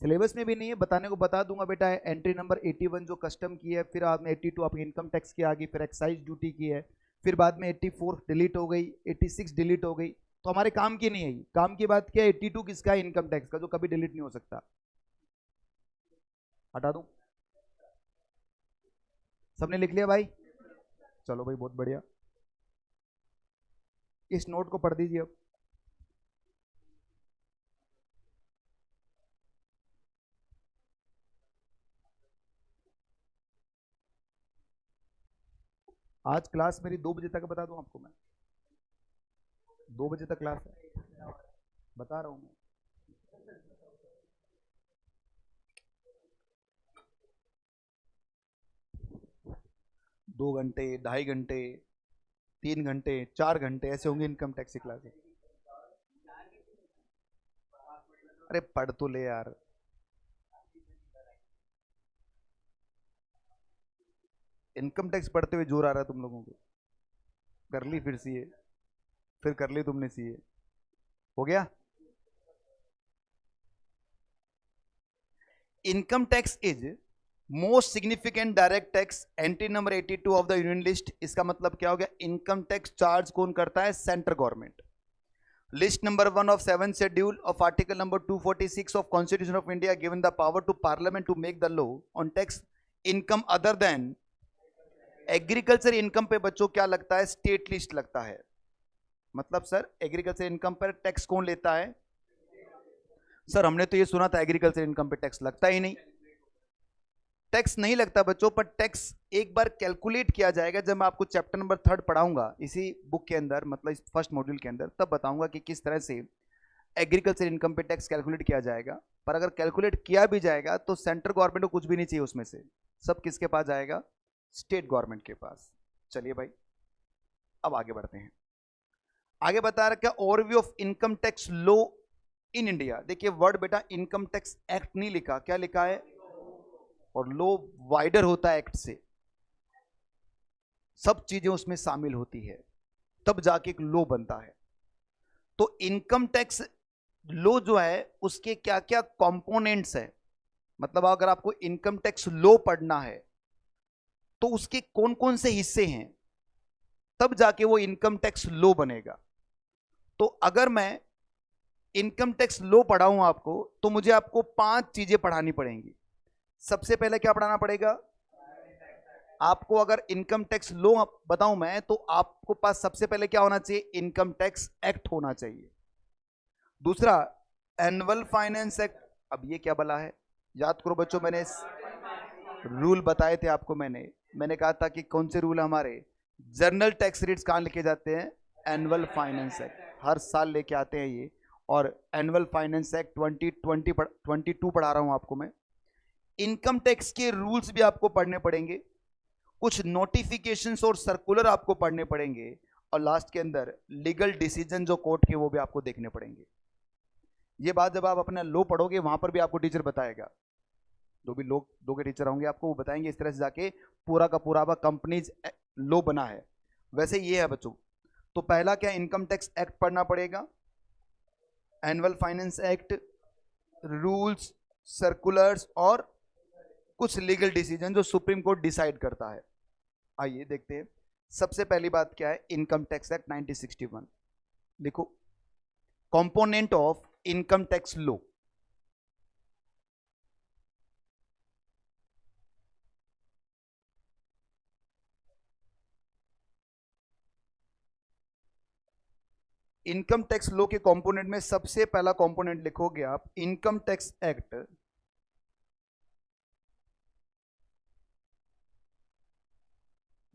सिलेबस में भी नहीं है, बताने को बता दूंगा बेटा। एंट्री नंबर 81 जो कस्टम की है, फिर बाद में 82 आपकी इनकम टैक्स की आ गई, फिर एक्साइज ड्यूटी की है, फिर बाद में 84 डिलीट हो गई, 86 डिलीट हो गई, तो हमारे काम की नहीं है। काम की बात क्या है? 82 किसका है? इनकम टैक्स का, जो कभी डिलीट नहीं हो सकता। हटा दूं? सबने लिख लिया भाई? चलो भाई बहुत बढ़िया, इस नोट को पढ़ दीजिए अब। आज क्लास मेरी 2 बजे तक, बता दूं आपको मैं, 2 बजे तक क्लास है, बता रहा हूं मैं। 2 घंटे, 2.5 घंटे, 3 घंटे, 4 घंटे ऐसे होंगे इनकम टैक्स की क्लासेस। अरे पढ़ तो ले यार। इनकम टैक्स पढ़ते हुए जोर आ रहा है तुम लोगों को? कर ली फिर सीए, फिर कर ली तुमने सीए, हो गया। Income tax is most significant direct tax, entry number 82 of the union list. इसका मतलब क्या हो गया? इनकम टैक्स चार्ज कौन करता है? Central government. List number 1 of 7 schedule of article number 246 of constitution of India given the power to parliament to make the law on tax income other than agriculture income पे बच्चों क्या लगता है? State list लगता है। मतलब sir agriculture income पर tax कौन लेता है? सर हमने तो ये सुना था एग्रीकल्चर इनकम पे टैक्स लगता ही नहीं। टैक्स नहीं लगता बच्चों, पर टैक्स एक बार कैलकुलेट किया जाएगा जब मैं आपको चैप्टर नंबर 3 पढ़ाऊंगा इसी बुक के अंदर, मतलब इस फर्स्ट मॉड्यूल के अंदर, तब बताऊंगा कि किस तरह से एग्रीकल्चर इनकम पे टैक्स कैलकुलेट किया जाएगा। पर अगर कैलकुलेट किया भी जाएगा तो सेंट्रल गवर्नमेंट को कुछ भी नहीं चाहिए उसमें से, सब किसके पास जाएगा? स्टेट गवर्नमेंट के पास। चलिए भाई अब आगे बढ़ते हैं। आगे बता रहा क्या? Overview of income tax law in India. देखिए वर्ड बेटा इनकम टैक्स एक्ट नहीं लिखा, क्या लिखा है? और लॉ वाइडर होता है एक्ट से, सब चीजें उसमें शामिल होती है, तब जाके एक लॉ बनता है। तो इनकम टैक्स लॉ जो है उसके क्या क्या कंपोनेंट्स है, मतलब अगर आपको इनकम टैक्स लॉ पढ़ना है तो उसके कौन कौन से हिस्से हैं, तब जाके वो इनकम टैक्स लॉ बनेगा। तो अगर मैं इनकम टैक्स लॉ पढ़ाऊं आपको, तो मुझे आपको 5 चीजें पढ़ानी पड़ेंगी। सबसे पहले क्या पढ़ाना पड़ेगा आपको? अगर इनकम टैक्स लॉ बताऊं मैं, तो आपको पास सबसे पहले क्या होना चाहिए? इनकम टैक्स एक्ट होना चाहिए। दूसरा एनुअल फाइनेंस एक्ट। अब ये क्या बला है? याद करो बच्चों, मैंने रूल बताए थे आपको, मैंने कहा था कि कौन से रूल हमारे जनरल टैक्स रेट्स कहां लेके जाते हैं? एनुअल फाइनेंस एक्ट, हर साल लेके आते हैं ये। और एनुअल फाइनेंस एक्ट 22 पढ़ा रहा हूं आपको मैं। इनकम टैक्स के रूल्स भी आपको पढ़ने पड़ेंगे, कुछ नोटिफिकेशंस और सर्कुलर आपको पढ़ने पड़ेंगे, और लास्ट के अंदर लीगल डिसीजन जो कोर्ट के वो भी आपको देखने पड़ेंगे। ये बात जब आप अपना लॉ पढ़ोगे वहां पर भी आपको टीचर बताएगा, जो भी लोग दो के टीचर होंगे आपको वो बताएंगे इस तरह से जाके पूरा का पूरा कंपनीज लॉ बना है। वैसे ये है बच्चों, तो पहला क्या? इनकम टैक्स एक्ट पढ़ना पड़ेगा, annual finance act, rules, circulars और कुछ लीगल डिसीजन जो सुप्रीम कोर्ट डिसाइड करता है। आइए देखते हैं। सबसे पहली बात क्या है? इनकम टैक्स एक्ट 1961 लिखो। Component of income tax law. Income tax law के कंपोनेंट में सबसे पहला कंपोनेंट लिखोगे आप इनकम टैक्स एक्ट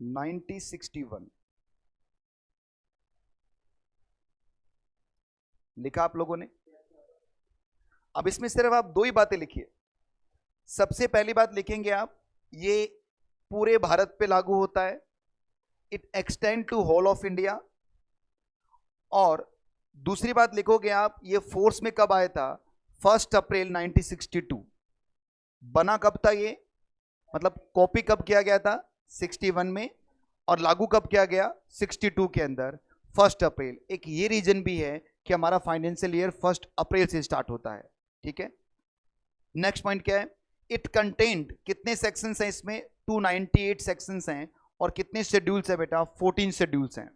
1961। लिखा आप लोगों ने? अब इसमें सिर्फ आप 2 ही बातें लिखिए। सबसे पहली बात लिखेंगे आप, ये पूरे भारत पे लागू होता है, it extend to whole of India. और दूसरी बात लिखोगे आप, ये फोर्स में कब आया था? 1 अप्रैल 1962। बना कब था ये, मतलब कॉपी कब किया गया था 61 में, और लागू कब किया गया 62 के अंदर 1 अप्रैल। एक ये रीजन भी है कि हमारा फाइनेंशियल ईयर 1 अप्रैल से स्टार्ट होता है। ठीक है, नेक्स्ट पॉइंट क्या है, इट कंटेंट, कितने सेक्शंस हैं इसमें, 298 सेक्शंस हैं, और कितने शेड्यूल्स है बेटा, 14 शेड्यूल्स हैं।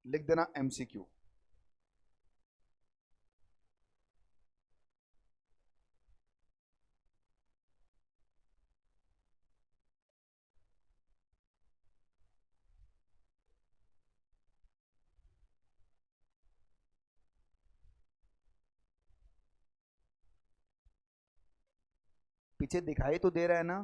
लिख देना एमसीक्यू। पीछे दिखाई तो दे रहा है ना।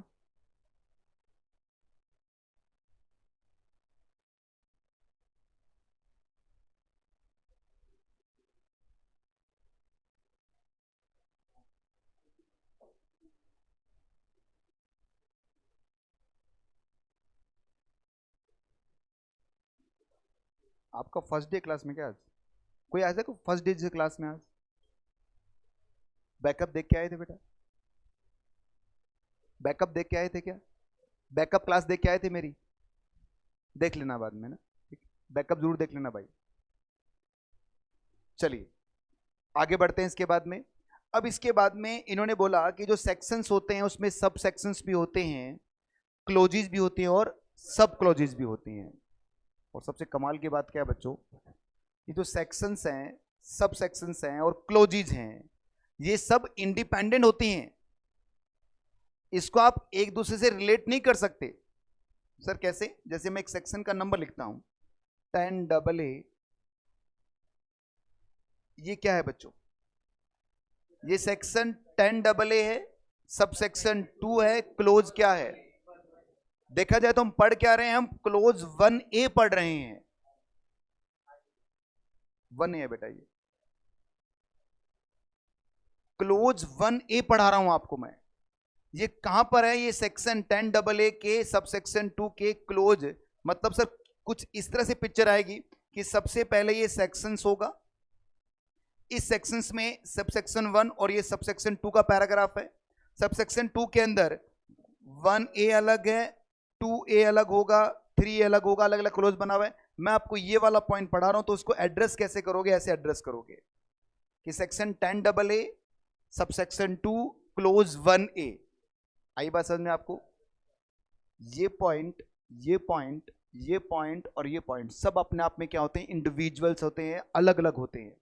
आपका फर्स्ट डे क्लास में क्या आज, कोई आया था कोई फर्स्ट डे क्लास में आज, बैकअप देख के आए थे बेटा, बैकअप देख के आए थे क्या, बैकअप क्लास देख के आए थे मेरी, देख लेना बाद में ना, बैकअप जरूर देख लेना भाई। चलिए आगे बढ़ते हैं इसके बाद में। अब इसके बाद में इन्होंने बोला कि जो सेक्शंस होते हैं उसमें सब सेक्शंस भी होते हैं, क्लोजेज भी होती हैं, और सब क्लोजेज भी होती हैं। और सबसे कमाल की बात क्या है बच्चों, ये जो सेक्शंस हैं, सब सेक्शंस हैं और क्लोजेज हैं, ये सब इंडिपेंडेंट होती हैं। इसको आप एक दूसरे से रिलेट नहीं कर सकते। सर कैसे, जैसे मैं एक सेक्शन का नंबर लिखता हूं 10AA, ये क्या है बच्चों, ये सेक्शन 10AA है, सब सेक्शन 2 है, क्लोज क्या है, देखा जाए तो हम पढ़ क्या रहे हैं, हम क्लोज 1A पढ़ रहे हैं, 1A है बेटा, ये क्लोज 1A पढ़ा रहा हूं आपको मैं। ये कहां पर है, ये सेक्शन 10AA के सब सेक्शन 2 के क्लोज, मतलब सर कुछ इस तरह से पिक्चर आएगी कि सबसे पहले ये सेक्शंस होगा, इस सेक्शंस में सब सेक्शन 1 और ये सब सेक्शन 2 का पैराग्राफ है। सब सेक्शन 2 के अंदर 1A अलग है, 2A अलग होगा, 3 अलग होगा, अलग अलग क्लोज बना हुआ है। मैं आपको ये वाला पॉइंट पढ़ा रहा हूं, तो उसको एड्रेस कैसे करोगे, ऐसे एड्रेस करोगे कि section 10AA sub section 2 close 1A। आई बात समझ में आपको, ये पॉइंट, ये पॉइंट, ये पॉइंट और ये पॉइंट सब अपने आप में क्या होते हैं, इंडिविजुअल्स होते हैं, अलग अलग होते हैं।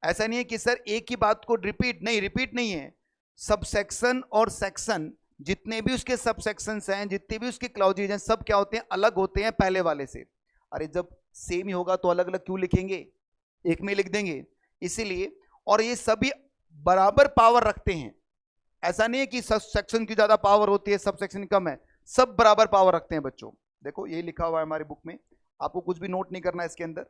ऐसा नहीं है कि सर एक ही बात को रिपीट, नहीं, रिपीट नहीं है। सब सेक्शन और सेक्शन जितने भी उसके सब सेक्शंस हैं, जितने भी उसके क्लॉजेज हैं, सब क्या होते हैं, अलग होते हैं पहले वाले से। अरे जब सेम ही होगा तो अलग अलग क्यों लिखेंगे, एक में लिख देंगे, इसीलिए। और ये सभी बराबर पावर रखते हैं, ऐसा नहीं है कि सब सेक्शन की ज्यादा पावर होती है सब सेक्शन कम है, सब बराबर पावर रखते हैं बच्चों। देखो ये लिखा हुआ है हमारी बुक में, आपको कुछ भी नोट नहीं करना है इसके अंदर।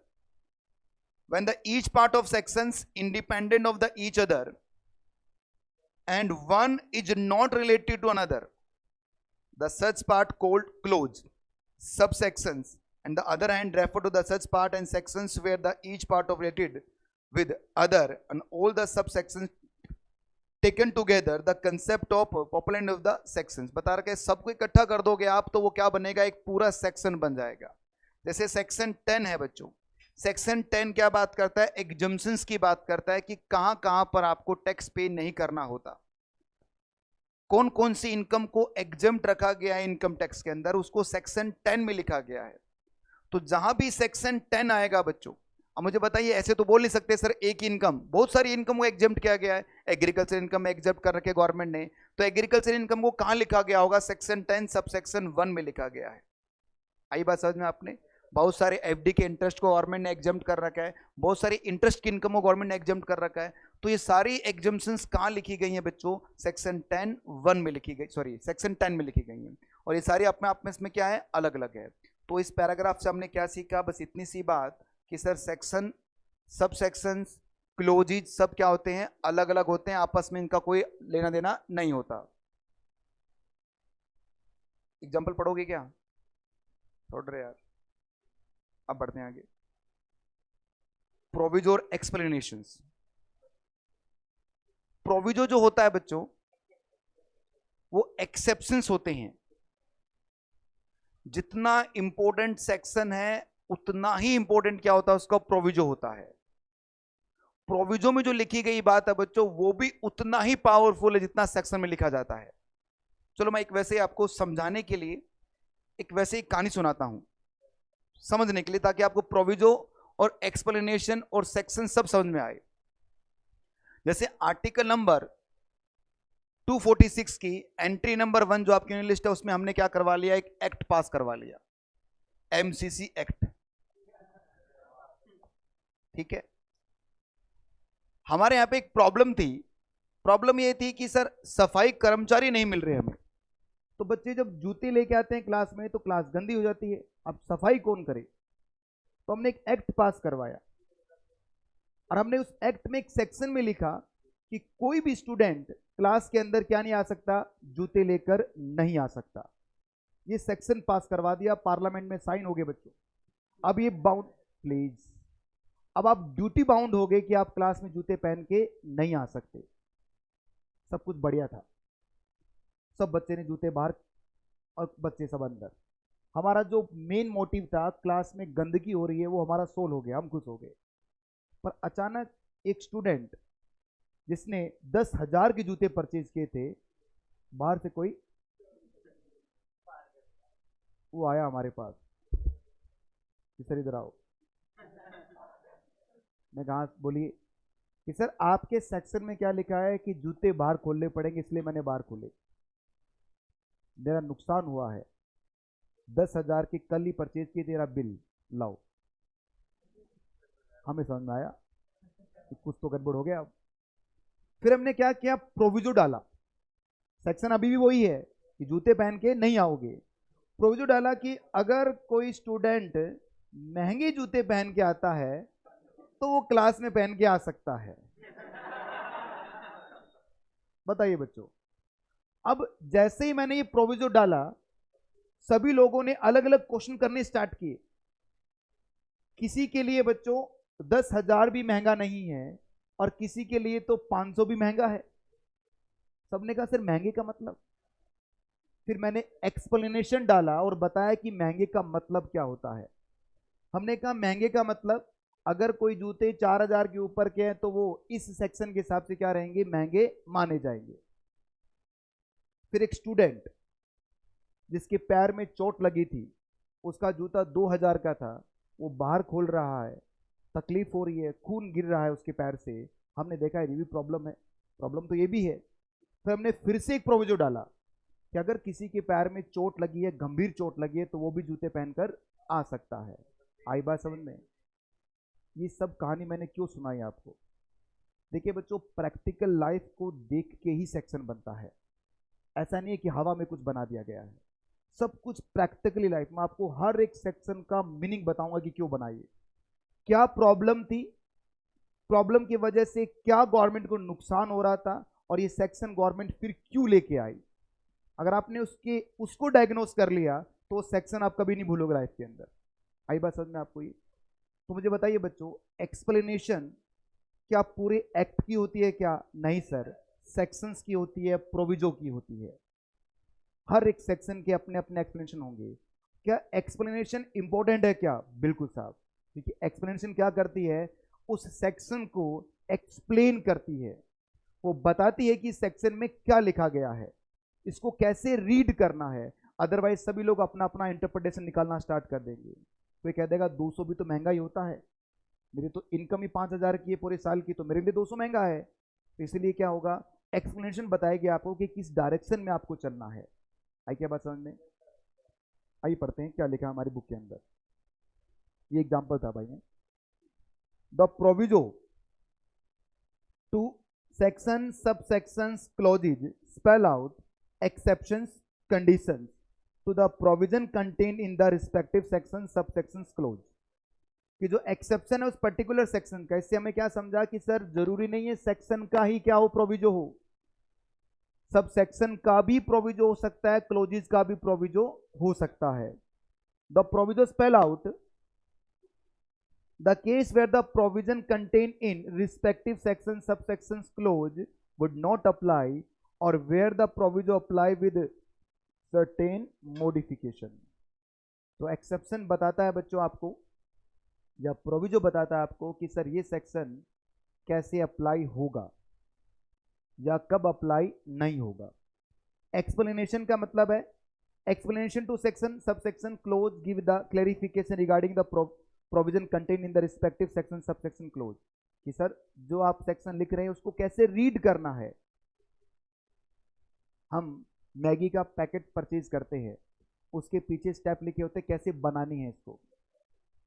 when the each part of sections independent of the each other and one is not related to another, the such part called close subsections, and the other hand refer to the such part and sections where the each part of related with other and all the subsections taken together the concept of population of the sections। बता रखे सबको इकट्ठा कर दोगे आप तो वो क्या बनेगा, एक पूरा सेक्शन बन जाएगा। जैसे सेक्शन 10 है बच्चों, सेक्शन 10 क्या बात करता है, एग्जम्पशंस की बात करता है कि कहां कहां पर आपको टैक्स पे नहीं करना होता, कौन कौन सी इनकम को एग्जम्प्ट रखा गया है इनकम टैक्स के अंदर, उसको सेक्शन 10 में लिखा गया है। तो जहां भी सेक्शन 10 आएगा बच्चों, अब मुझे बताइए, ऐसे तो बोल नहीं सकते सर एक इनकम, बहुत सारी इनकम को एग्जम्प्ट किया गया है, एग्रीकल्चर इनकम एग्जम्प्ट कर रखे गवर्नमेंट ने, तो एग्रीकल्चर इनकम को कहां लिखा गया होगा, सेक्शन 10 सब सेक्शन 1 में लिखा गया है। आई बात समझ में आपने, बहुत सारे एफडी के इंटरेस्ट को गवर्नमेंट ने एग्जम्प्ट कर रखा है, बहुत सारी इंटरेस्ट की इनकम को गवर्नमेंट ने एग्जम्प्ट कर रखा है। तो ये सारी एग्जम्पशंस कहां लिखी गई हैं बच्चों, सेक्शन 10 1 में लिखी गई, सॉरी सेक्शन 10 में लिखी गई हैं, और ये सारी अपने आप में इसमें क्या है, अलग अलग है। तो इस पैराग्राफ से हमने क्या सीखा, बस इतनी सी बात कि sir section, sub section, clauses सब क्या होते हैं, अलग अलग होते हैं, आपस में इनका कोई लेना देना नहीं होता। एग्जाम्पल पढ़ोगे क्या, पढ़ रहे यार, अब बढ़ते हैं आगे। प्रोविजोर एक्सप्लेनेशंस, प्रोविजो जो होता है बच्चों, वो एक्सेप्शंस होते हैं। जितना इंपॉर्टेंट सेक्शन है उतना ही इंपॉर्टेंट क्या होता है, उसका प्रोविजो होता है। प्रोविजो में जो लिखी गई बात है बच्चों, वो भी उतना ही पावरफुल है जितना सेक्शन में लिखा जाता है। चलो मैं एक वैसे आपको समझाने के लिए एक वैसे ही कहानी सुनाता हूं, समझने के लिए, ताकि आपको प्रोविजो और एक्सप्लेनेशन और सेक्शन सब समझ में आए। जैसे आर्टिकल नंबर 246 की एंट्री नंबर 1 जो आपकी लिस्ट है, उसमें हमने क्या करवा लिया, एक एक्ट पास करवा लिया, एमसीसी एक्ट। ठीक है, हमारे यहां पे एक प्रॉब्लम थी। प्रॉब्लम ये थी कि सर सफाई कर्मचारी नहीं मिल रहे हमें। तो बच्चे जब जूते लेके आते हैं क्लास में तो क्लास गंदी हो जाती है, अब सफाई कौन करे। तो हमने एक एक्ट पास करवाया और हमने उस एक्ट में एक सेक्शन में लिखा कि कोई भी स्टूडेंट क्लास के अंदर क्या नहीं आ सकता, जूते लेकर नहीं आ सकता। ये सेक्शन पास करवा दिया, पार्लियामेंट में साइन हो गए बच्चों। अब ये बाउंड, प्लीज, अब आप ड्यूटी बाउंड हो गए कि आप क्लास में जूते पहन के नहीं आ सकते। सब कुछ बढ़िया था, सब बच्चे ने जूते बाहर और बच्चे सब अंदर। हमारा जो मेन मोटिव था, क्लास में गंदगी हो रही है, वो हमारा सोल्व हो गया, हम खुश हो गए। पर अचानक एक स्टूडेंट जिसने 10,000 के जूते परचेज किए थे, बाहर से कोई वो आया हमारे पास, सर इधर आओ। मैं कहा, बोलिए कि सर आपके सेक्शन में क्या लिखा है कि जूते बाहर खोलने पड़ेंगे, इसलिए मैंने बाहर खोले। मेरा नुकसान हुआ है, 10,000 की कल ही परचेज की, तेरा बिल लाओ। हमें समझ में आया कि कुछ तो गड़बड़ हो गया। फिर हमने क्या किया, प्रोविजो डाला। सेक्शन अभी भी वही है कि जूते पहन के नहीं आओगे। प्रोविजो डाला कि अगर कोई स्टूडेंट महंगे जूते पहन के आता है तो वो क्लास में पहन के आ सकता है। बताइए बच्चों, अब जैसे ही मैंने ये प्रोविजो डाला, सभी लोगों ने अलग अलग क्वेश्चन करने स्टार्ट किए। किसी के लिए बच्चों 10,000 भी महंगा नहीं है और किसी के लिए तो 500 भी महंगा है। सबने कहा सर महंगे का मतलब। फिर मैंने एक्सप्लेनेशन डाला और बताया कि महंगे का मतलब क्या होता है। हमने कहा महंगे का मतलब, अगर कोई जूते 4,000 के ऊपर के हैं तो वो इस सेक्शन के हिसाब से क्या रहेंगे, महंगे माने जाएंगे। फिर एक स्टूडेंट जिसके पैर में चोट लगी थी, उसका जूता 2,000 का था, वो बाहर खोल रहा है, तकलीफ हो रही है, खून गिर रहा है उसके पैर से। हमने देखा ये भी प्रॉब्लम है, प्रॉब्लम तो ये भी है। फिर हमने फिर से एक प्रोविजो डाला कि अगर किसी के पैर में चोट लगी है, गंभीर चोट लगी है, तो वो भी जूते पहनकर आ सकता है। आई बात समझ में। ये सब कहानी मैंने क्यों सुनाई आपको? देखिए बच्चों, प्रैक्टिकल लाइफ को देख के ही सेक्शन बनता है। ऐसा नहीं है कि हवा में कुछ बना दिया गया है, सब कुछ प्रैक्टिकली लाइफ में। आपको हर एक सेक्शन का मीनिंग बताऊंगा कि क्यों बनाइए, क्या प्रॉब्लम थी, प्रॉब्लम की वजह से क्या गवर्नमेंट को नुकसान हो रहा था, और ये सेक्शन गवर्नमेंट फिर क्यों लेके आई। अगर आपने उसको डायग्नोस कर लिया तो वो सेक्शन आप कभी नहीं भूलोगे लाइफ के अंदर। आई बात समझ में आपको ये? तो मुझे बताइए बच्चों, एक्सप्लेनेशन क्या पूरे एक्ट की होती है क्या? नहीं सर, सेक्शंस की होती है, प्रोविजो की होती है। हर एक सेक्शन के अपने अपने एक्सप्लेनेशन होंगे। क्या एक्सप्लेनेशन इंपॉर्टेंट है क्या? बिल्कुल साहब, क्योंकि एक्सप्लेनेशन क्या करती है, उस सेक्शन को एक्सप्लेन करती है। वो बताती है कि सेक्शन में क्या लिखा गया है, इसको कैसे रीड करना है। अदरवाइज सभी लोग अपना अपना इंटरप्रिटेशन निकालना स्टार्ट कर देंगे। कोई कह देगा 200 भी तो महंगा ही होता है, मेरी तो इनकम ही 5,000 की है पूरे साल की, तो मेरे लिए 200 महंगा है। तो इसलिए क्या होगा, एक्सप्लेनेशन बताएगी आपको कि किस डायरेक्शन में आपको चलना है। आई क्या बात समझ में? आइए पढ़ते हैं क्या लिखा है हमारी बुक के अंदर। ये एग्जाम्पल था भाई ने, the proviso to section subsections clauses spell out exceptions conditions to the provision contained in the respective section subsections clause। कि जो एक्सेप्शन है उस पर्टिकुलर सेक्शन का। इससे हमें क्या समझा कि सर जरूरी नहीं है सेक्शन का ही क्या हो, प्रोविजो हो, सब सेक्शन का भी प्रोविजो हो सकता है, क्लोजेज का भी प्रोविजो हो सकता है। The proviso spell out the case where the provision contained in respective section subsections clause would not apply or where the proviso apply with certain modification। तो एक्सेप्शन बताता है बच्चों आपको, या प्रोविजो बताता है आपको कि सर ये सेक्शन कैसे अप्लाई होगा या कब अप्लाई नहीं होगा। एक्सप्लेनेशन का मतलब है explanation to section subsection clause give the clarification regarding the provision contained in the respective section subsection clause, कि सर जो आप सेक्शन लिख रहे हैं उसको कैसे रीड करना है। हम मैगी का पैकेट परचेज करते हैं, उसके पीछे स्टेप लिखे होते हैं कैसे बनानी है इसको,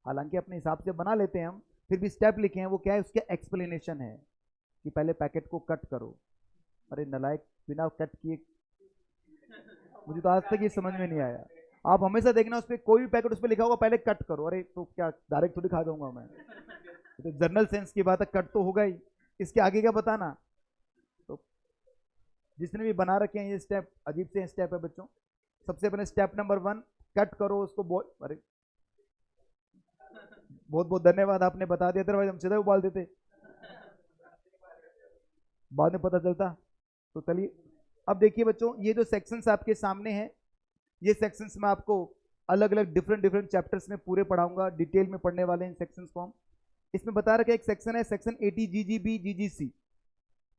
हालांकि अपने हिसाब से बना लेते हैं हम, फिर भी स्टेप लिखे हैं वो क्या है, उसके एक्सप्लेनेशन है कि पहले पैकेट को कट करो। अरे नलायक, बिना कट किए, मुझे तो आज तक ये समझ में नहीं आया। आप हमेशा देखना उस पर कोई भी पैकेट उस पर लिखा होगा पहले कट करो, अरे तो क्या डायरेक्ट थोड़ी खा जाऊंगा मैं, तो जनरल सेंस की बात है, कट तो होगा ही, इसके आगे क्या बताना। तो जिसने भी बना रखे हैं ये स्टेप अजीब से स्टेप है बच्चों। सबसे पहले स्टेप नंबर 1 कट करो उसको। अरे बहुत बहुत धन्यवाद, आपने बता दिया, अदरवाइज हम सीधा उबाल देते, बाद में पता चलता। तो चलिए अब देखिए बच्चों, ये जो सेक्शंस आपके सामने हैं, ये सेक्शंस में आपको अलग अलग डिफरेंट चैप्टर्स में पूरे पढ़ाऊंगा, डिटेल में पढ़ने वाले हैं सेक्शंस को हम। इसमें बता रखा है एक सेक्शन है section 80 GGB GGC.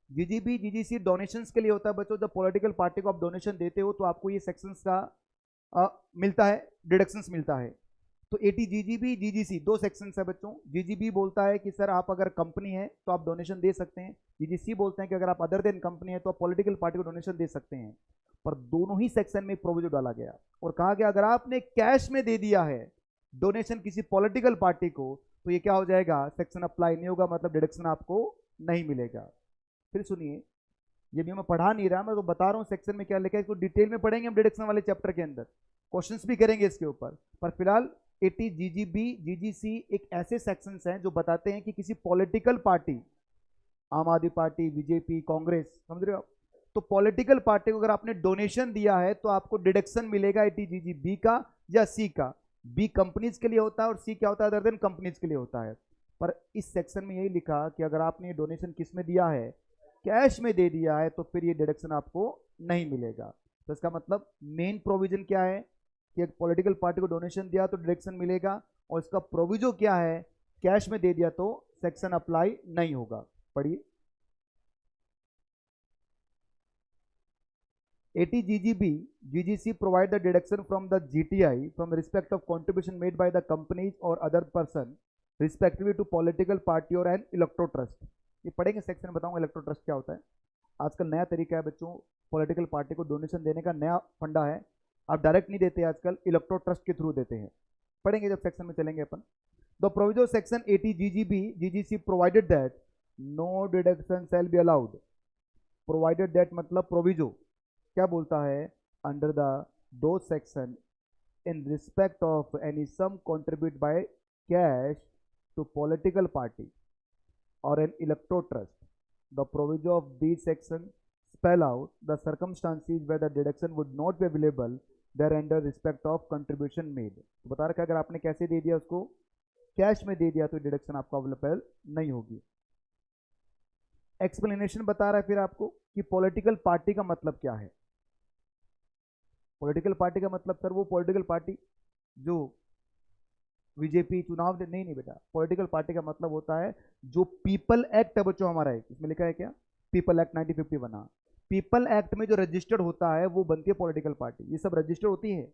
GGB GGC donations के लिए होता है बच्चों। जब पॉलिटिकल पार्टी को आप डोनेशन देते हो तो आपको ये सेक्शंस का मिलता है, डिडक्शंस मिलता है। तो 80 जीजीबी जीजीसी दो सेक्शंस है बच्चों। जीजीबी बोलता है कि सर आप अगर कंपनी है तो आप डोनेशन दे सकते हैं, जीजीसी बोलते हैं कि अगर आप अदर देन कंपनी है तो आप पॉलिटिकल पार्टी को डोनेशन दे सकते हैं। पर दोनों ही सेक्शन में प्रोविजन डाला गया और कहा गया अगर आपने कैश में दे दिया है डोनेशन किसी पॉलिटिकल पार्टी को तो ये क्या हो जाएगा, सेक्शन अप्लाई नहीं होगा, मतलब डिडक्शन आपको नहीं मिलेगा। फिर सुनिए, ये भी मैं पढ़ा नहीं रहा, मैं तो बता रहा हूं सेक्शन में क्या लिखा है, इसको डिटेल में पढ़ेंगे हम डिडक्शन वाले चैप्टर के अंदर, क्वेश्चंस भी करेंगे इसके ऊपर। पर फिलहाल 80 जीजीबी जीजीसी एक ऐसे सेक्शंस हैं जो बताते हैं कि किसी पॉलिटिकल पार्टी, आम आदमी पार्टी, बीजेपी, कांग्रेस, समझ रहे हो, तो पॉलिटिकल पार्टी को अगर आपने डोनेशन दिया है तो आपको डिडक्शन मिलेगा 80 जीजीबी का या सी का। बी कंपनीज के लिए होता है और सी क्या होता है, अदर देन कंपनीज के लिए होता है। पर इस सेक्शन में यही लिखा कि अगर आपने डोनेशन किस में दिया है, कैश में दे दिया है, तो फिर ये डिडक्शन आपको नहीं मिलेगा। तो इसका मतलब मेन प्रोविजन क्या है कि एक पॉलिटिकल पार्टी को डोनेशन दिया तो डिडक्शन मिलेगा, और इसका प्रोविजो क्या है, कैश में दे दिया तो सेक्शन अप्लाई नहीं होगा। पढ़िए 80 GGB GGC provide the deduction from the GTI from the respect of contribution made by the companies or other person respectively to political party or an electro trust। ये पढ़ेंगे section में, बताऊंगा electro trust क्या होता है। आजकल नया तरीका है बच्चों पॉलिटिकल पार्टी को डोनेशन देने का, नया फंडा है। आप डायरेक्ट नहीं देते आजकल, इलेक्ट्रो ट्रस्ट के थ्रू देते हैं। पढ़ेंगे जब सेक्शन में चलेंगे अपन। The proviso section 80 GGB GGC provided that no deduction shall be allowed. Provided that मतलब प्रोविजो क्या बोलता है, अंडर द दो section in respect of any sum contribute by cash to political party और an electoral trust. The proviso of these section spell out the circumstances where the deduction would not be available there under respect of contribution made। तो बता रखा है अगर आपने कैसे दे दिया, उसको कैश में दे दिया तो डिडक्शन आपको अवेलेबल नहीं होगी। एक्सप्लेनेशन बता रहा है फिर आपको कि पॉलिटिकल पार्टी का मतलब क्या है। पॉलिटिकल पार्टी का मतलब सर वो पॉलिटिकल पार्टी जो बीजेपी चुनाव नहीं, नहीं बेटा, पॉलिटिकल पार्टी का मतलब होता है जो पीपल एक्ट है बच्चों हमारा है, इसमें लिखा है क्या, पीपल एक्ट 1950 बना। पीपल एक्ट में जो रजिस्टर्ड होता है वो बनती है पॉलिटिकल पार्टी। ये सब रजिस्टर्ड होती है,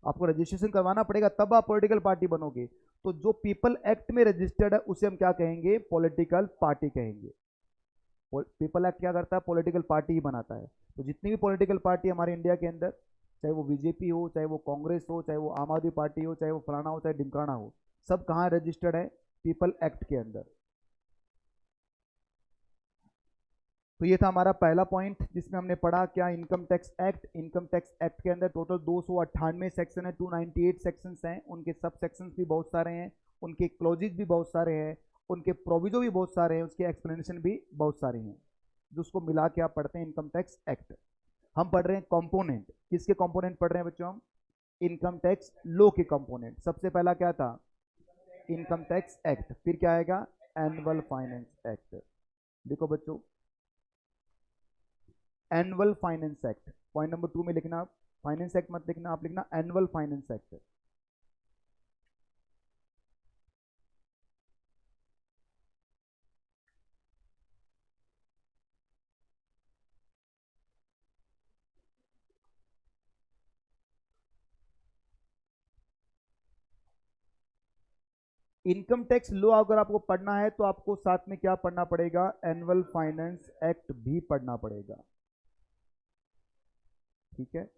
आपको रजिस्ट्रेशन करवाना पड़ेगा तब आप पॉलिटिकल पार्टी बनोगे। तो जो पीपल एक्ट में रजिस्टर्ड है उसे हम क्या कहेंगे, पॉलिटिकल पार्टी कहेंगे। पीपल एक्ट क्या करता है, पॉलिटिकल पार्टी ही बनाता है। तो जितनी भी पॉलिटिकल पार्टी हमारे इंडिया के अंदर, चाहे वो बीजेपी हो, चाहे वो कांग्रेस हो, चाहे वो आम आदमी पार्टी हो, चाहे वो फलाना हो, चाहे ढिमकाना हो, सब कहाँ रजिस्टर्ड है, पीपल एक्ट के अंदर। तो ये था हमारा पहला पॉइंट जिसमें हमने पढ़ा क्या, income tax act. Income tax act के अंदर टोटल 298 सेक्शन है, 298 सेक्शंस हैं, उनके सब सेक्शंस भी बहुत सारे हैं, उनके क्लोजेज भी बहुत सारे हैं, उनके प्रोविजो भी बहुत सारे हैं, उसके एक्सप्लेनेशन भी बहुत सारे हैं, जिसको मिला के आप पढ़ते हैं इनकम टैक्स एक्ट। हम पढ़ रहे हैं कंपोनेंट, किसके कंपोनेंट पढ़ रहे हैं बच्चों हम, इनकम टैक्स लॉ के कंपोनेंट। सबसे पहला क्या था, इनकम टैक्स एक्ट, फिर क्या आएगा, एनुअल फाइनेंस एक्ट। देखो बच्चों annual finance act. Point number 2 में लिखना आप, फाइनेंस एक्ट मत लिखना, आप लिखना annual finance act. Income tax law अगर आपको पढ़ना है तो आपको साथ में क्या पढ़ना पड़ेगा, एनुअल फाइनेंस एक्ट भी पढ़ना पड़ेगा। ठीक है,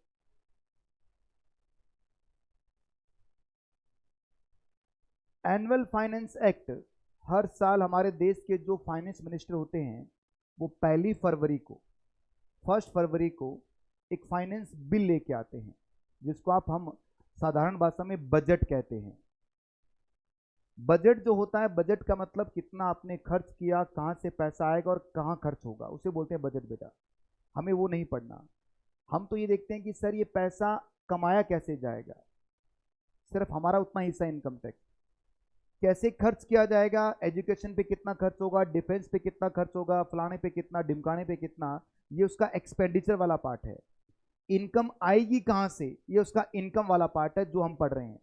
एनुअल फाइनेंस एक्ट हर साल हमारे देश के जो फाइनेंस मिनिस्टर होते हैं वो 1 फरवरी को एक फाइनेंस बिल लेके आते हैं, जिसको हम साधारण भाषा में बजट कहते हैं। बजट जो होता है, बजट का मतलब कितना आपने खर्च किया, कहां से पैसा आएगा और कहां खर्च होगा, उसे बोलते हैं बजट। बेटा हमें वो नहीं पढ़ना, हम तो ये देखते हैं कि सर ये पैसा कमाया कैसे जाएगा, सिर्फ हमारा उतना हिस्सा इनकम टैक्स, कैसे खर्च किया जाएगा, एजुकेशन पे कितना खर्च होगा, डिफेंस पे कितना खर्च होगा, फलाने पे कितना, ढिमकाने पे कितना, ये उसका एक्सपेंडिचर वाला पार्ट है। इनकम आएगी कहां से, ये उसका इनकम वाला पार्ट है जो हम पढ़ रहे हैं।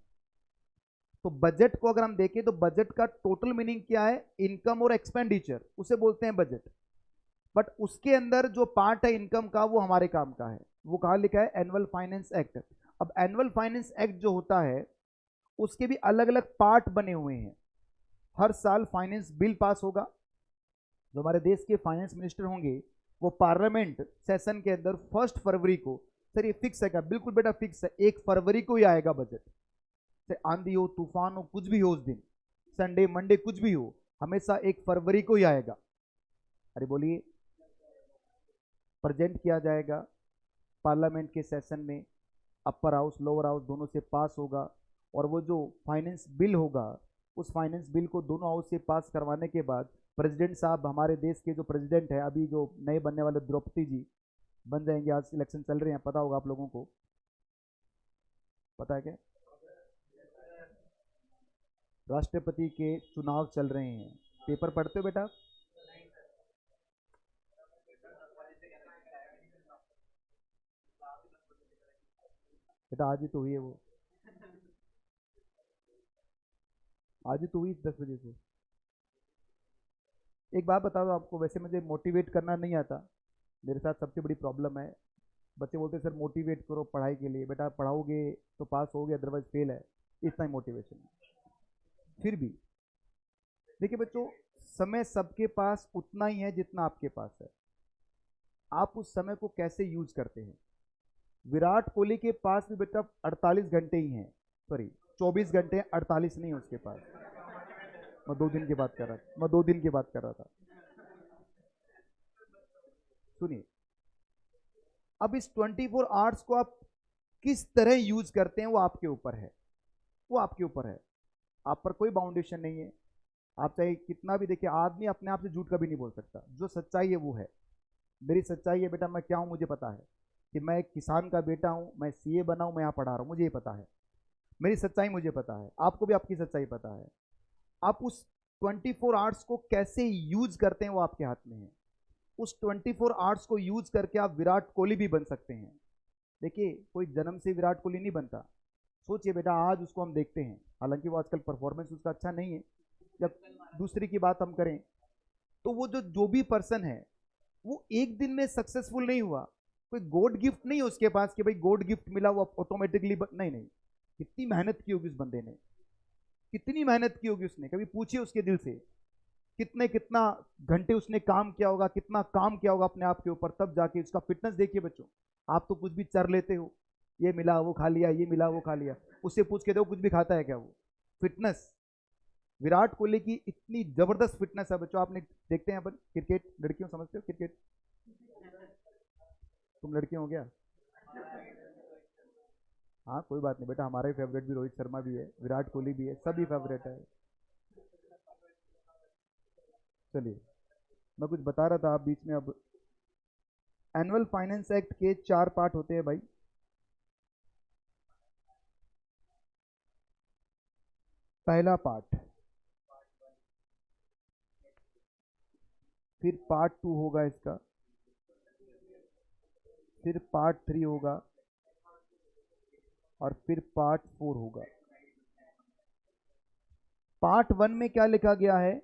तो बजट को अगर हम देखें तो बजट का टोटल मीनिंग क्या है, इनकम और एक्सपेंडिचर, उसे बोलते हैं बजट। बट उसके अंदर जो पार्ट है इनकम का वो हमारे काम का है, वो कहां लिखा है, एनुअल फाइनेंस एक्ट। अब एनुअल फाइनेंस एक्ट जो होता है उसके भी अलग अलग पार्ट बने हुए हैं। हर साल फाइनेंस बिल पास होगा, जो हमारे देश के फाइनेंस मिनिस्टर होंगे वो पार्लियामेंट सेशन के अंदर 1 फरवरी को, सर ये फिक्स है क्या, बिल्कुल बेटा फिक्स है, 1 फरवरी को ही आएगा बजट। से आंधी हो, तूफान हो, कुछ भी हो उस दिन, संडे मंडे कुछ भी हो, हमेशा 1 फरवरी को ही आएगा। अरे बोलिए, प्रेजेंट किया जाएगा पार्लियामेंट के सेशन में, अपर हाउस लोअर हाउस दोनों से पास होगा, और वो जो फाइनेंस बिल होगा उस फाइनेंस बिल को दोनों हाउस से पास करवाने के बाद प्रेसिडेंट साहब, हमारे देश के जो प्रेसिडेंट है अभी जो नए बनने वाले द्रौपदी जी बन जाएंगे, आज इलेक्शन चल रहे हैं, पता होगा आप लोगों को, पता है क्या, राष्ट्रपति के चुनाव चल रहे हैं। पेपर पढ़ते हो बेटा, बेटा आज ही तो हुई है वो, आज ही तो हुई 10 बजे से। एक बात बता दो आपको, वैसे मुझे मोटिवेट करना नहीं आता, मेरे साथ सबसे बड़ी प्रॉब्लम है, बच्चे बोलते हैं सर मोटिवेट करो पढ़ाई के लिए, बेटा पढ़ाओगे तो पास होगे अदरवाइज फेल है, इतना ही मोटिवेशन है। फिर भी देखिए बच्चों, समय सबके पास उतना ही है जितना आपके पास है, आप उस समय को कैसे यूज करते हैं। विराट कोहली के पास भी बेटा 48 घंटे ही हैं, सॉरी 24 घंटे, 48 नहीं है उसके पास, मैं 2 दिन की बात कर रहा था, मैं 2 दिन की बात कर रहा था। सुनिए, अब इस 24 आवर्स को आप किस तरह यूज करते हैं वो आपके ऊपर है, वो आपके ऊपर है, आप पर कोई बाउंडेशन नहीं है। आप चाहे कितना भी देखिए, आदमी अपने आप से झूठ कभी नहीं बोल सकता, जो सच्चाई है वो है। मेरी सच्चाई है बेटा, मैं क्या हूं मुझे पता है, कि मैं एक किसान का बेटा हूं, मैं सीए बना हूं, मैं यहाँ पढ़ा रहा हूं, मुझे ये पता है, मेरी सच्चाई मुझे पता है, आपको भी आपकी सच्चाई पता है। आप उस 24 आवर्स को कैसे यूज करते हैं वो आपके हाथ में है। उस 24 आवर्स को यूज करके आप विराट कोहली भी बन सकते हैं। देखिए, कोई जन्म से विराट कोहली नहीं बनता। सोचिए बेटा, आज उसको हम देखते हैं, हालांकि वो आजकल परफॉर्मेंस उसका अच्छा नहीं है, जब दूसरी की बात हम करें तो वो जो भी पर्सन है वो एक दिन में सक्सेसफुल नहीं हुआ, कोई गॉड गिफ्ट नहीं है उसके पास कि भाई गॉड गिफ्ट मिला वो ऑटोमेटिकली, नहीं नहीं, कितनी मेहनत की होगी उस बंदे ने, कितनी मेहनत की होगी उसने, कभी पूछिए उसके दिल से, कितना घंटे उसने काम किया होगा, कितना काम किया होगा अपने आप के ऊपर, तब जाके उसका फिटनेस देखिए बच्चों। आप तो कुछ भी चर लेते हो, ये मिला वो खा लिया, ये मिला वो खा लिया, उससे पूछ के देखो कुछ भी खाता है क्या वो। फिटनेस, विराट कोहली की इतनी जबरदस्त फिटनेस है बच्चों, आपने देखते हैं अपन क्रिकेट, लड़कियों समझते हो क्रिकेट, तुम लड़कियों हो क्या, हाँ कोई बात नहीं बेटा, हमारा ही फेवरेट भी रोहित शर्मा भी है, विराट कोहली भी है, सभी फेवरेट है। चलिए, मैं कुछ बता रहा था, आप बीच में अब, एनुअल फाइनेंस एक्ट के 4 पार्ट होते हैं भाई। पहला पार्ट, फिर पार्ट 2 होगा इसका, फिर पार्ट 3 होगा और फिर पार्ट 4 होगा। पार्ट 1 में क्या लिखा गया है?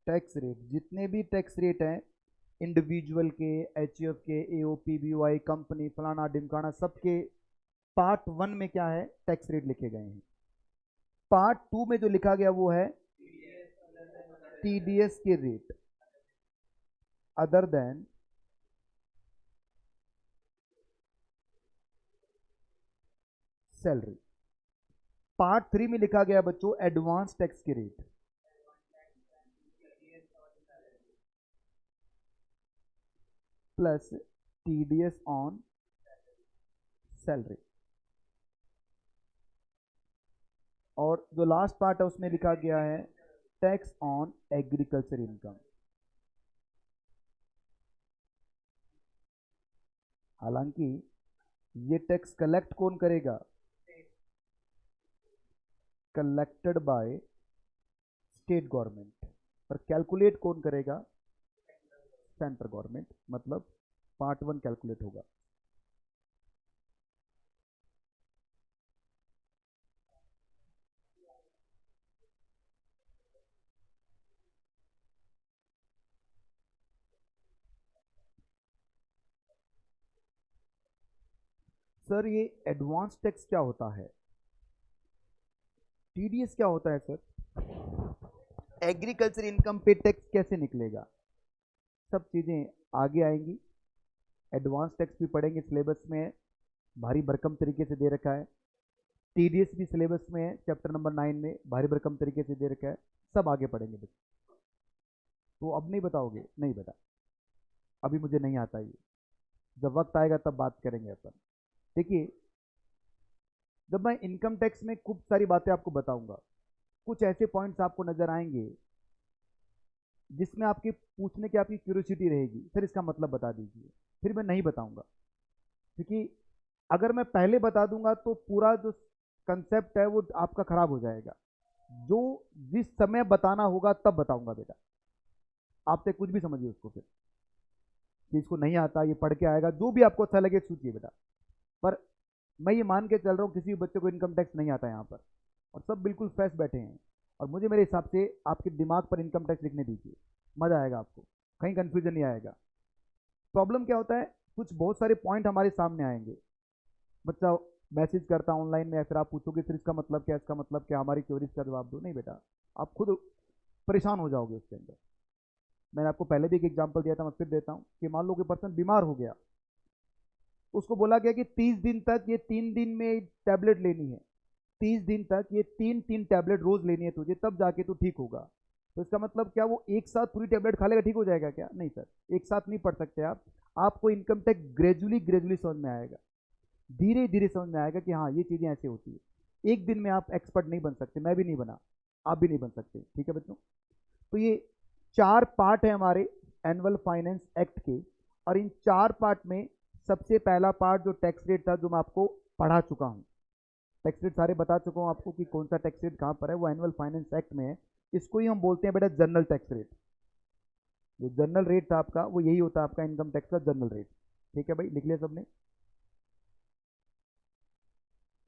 Tax rate. जितने भी टैक्स रेट हैं इंडिविजुअल के, एचयूएफ के, एओपी, बीओआई, कंपनी, फलाना डिमकाना, सबके पार्ट 1 में क्या है? टैक्स रेट लिखे गए हैं। पार्ट 2 में जो लिखा गया वो है टीडीएस के rate other than salary. Part 3 में लिखा गया बच्चों एडवांस टैक्स के rate. Plus TDS on salary. और जो लास्ट पार्ट है उसमें लिखा गया है टैक्स ऑन एग्रीकल्चर इनकम। हालांकि ये टैक्स कलेक्ट कौन करेगा? Collected by state government. और कैलकुलेट कौन करेगा? Central government. मतलब पार्ट 1 कैलकुलेट होगा। सर ये एडवांस टैक्स क्या होता है? टीडीएस क्या होता है सर? एग्रीकल्चर इनकम पे टैक्स कैसे निकलेगा? सब चीजें आगे आएंगी। एडवांस टैक्स भी पढ़ेंगे, सिलेबस में है, भारी भरकम तरीके से दे रखा है। टीडीएस भी सिलेबस में है, चैप्टर नंबर 9 में भारी भरकम तरीके से दे रखा है। सब आगे पढ़ेंगे बच्चे। तो अब नहीं बताओगे? नहीं बेटा, अभी मुझे नहीं आता ये, जब वक्त आएगा तब बात करेंगे अपन। देखिए, जब मैं इनकम टैक्स में खूब सारी बातें आपको बताऊंगा, कुछ ऐसे पॉइंट्स आपको नजर आएंगे जिसमें आपकी पूछने की आपकी क्यूरियोसिटी रहेगी, सर इसका मतलब बता दीजिए। फिर मैं नहीं बताऊंगा, क्योंकि अगर मैं पहले बता दूंगा तो पूरा जो कंसेप्ट है वो आपका खराब हो जाएगा। जो जिस समय बताना होगा तब बताऊंगा बेटा। आप से कुछ भी समझिए उसको, फिर कि इसको नहीं आता, ये पढ़ के आएगा, जो भी आपको अच्छा लगे सोचिए बेटा। पर मैं ये मान के चल रहा हूँ किसी भी बच्चे को इनकम टैक्स नहीं आता यहाँ पर, और सब बिल्कुल फ्रेश बैठे हैं। और मुझे मेरे हिसाब से आपके दिमाग पर इनकम टैक्स लिखने दीजिए, मजा आएगा आपको, कहीं कंफ्यूजन नहीं आएगा। प्रॉब्लम क्या होता है, कुछ बहुत सारे पॉइंट हमारे सामने आएंगे, बच्चा मैसेज करता ऑनलाइन में, या फिर आप पूछोगे सर इसका मतलब क्या, इसका मतलब क्या, हमारी क्वेरीज का जवाब दो। नहीं बेटा, आप खुद परेशान हो जाओगे उसके अंदर। मैंने आपको पहले भी एक एग्जांपल दिया था, मैं फिर देता हूँ कि मान लो कि पर्सन बीमार हो गया, उसको बोला गया कि 30 दिन तक ये 3 दिन में टैबलेट लेनी है, 30 दिन तक ये 3-3 टैबलेट रोज लेनी है तुझे, तब जाके तू ठीक होगा। तो इसका मतलब क्या वो एक साथ पूरी टैबलेट खा लेगा ठीक हो जाएगा क्या? नहीं सर, एक साथ नहीं पढ़ सकते आप। आपको इनकम टैक्स ग्रेजुअली ग्रेजुअली समझ में आएगा, धीरे धीरे समझ में आएगा कि हाँ ये चीजें ऐसे होती है। एक दिन में आप एक्सपर्ट नहीं बन सकते, मैं भी नहीं बना, आप भी नहीं बन सकते। ठीक है बच्चों, तो ये 4 पार्ट है हमारे एनुअल फाइनेंस एक्ट के, और इन 4 पार्ट में सबसे पहला पार्ट जो टैक्स रेट था, जो मैं आपको पढ़ा चुका हूँ, टैक्स रेट सारे बता चुका हूँ आपको कि कौन सा टैक्स रेट कहाँ पर है, वो एनुअल फाइनेंस एक्ट में है। इसको ही हम बोलते हैं बेटा जनरल टैक्स रेट। जो जनरल रेट था आपका वो यही होता है आपका इनकम टैक्स का जनरल रेट। ठीक है भाई, लिख लिया सबने?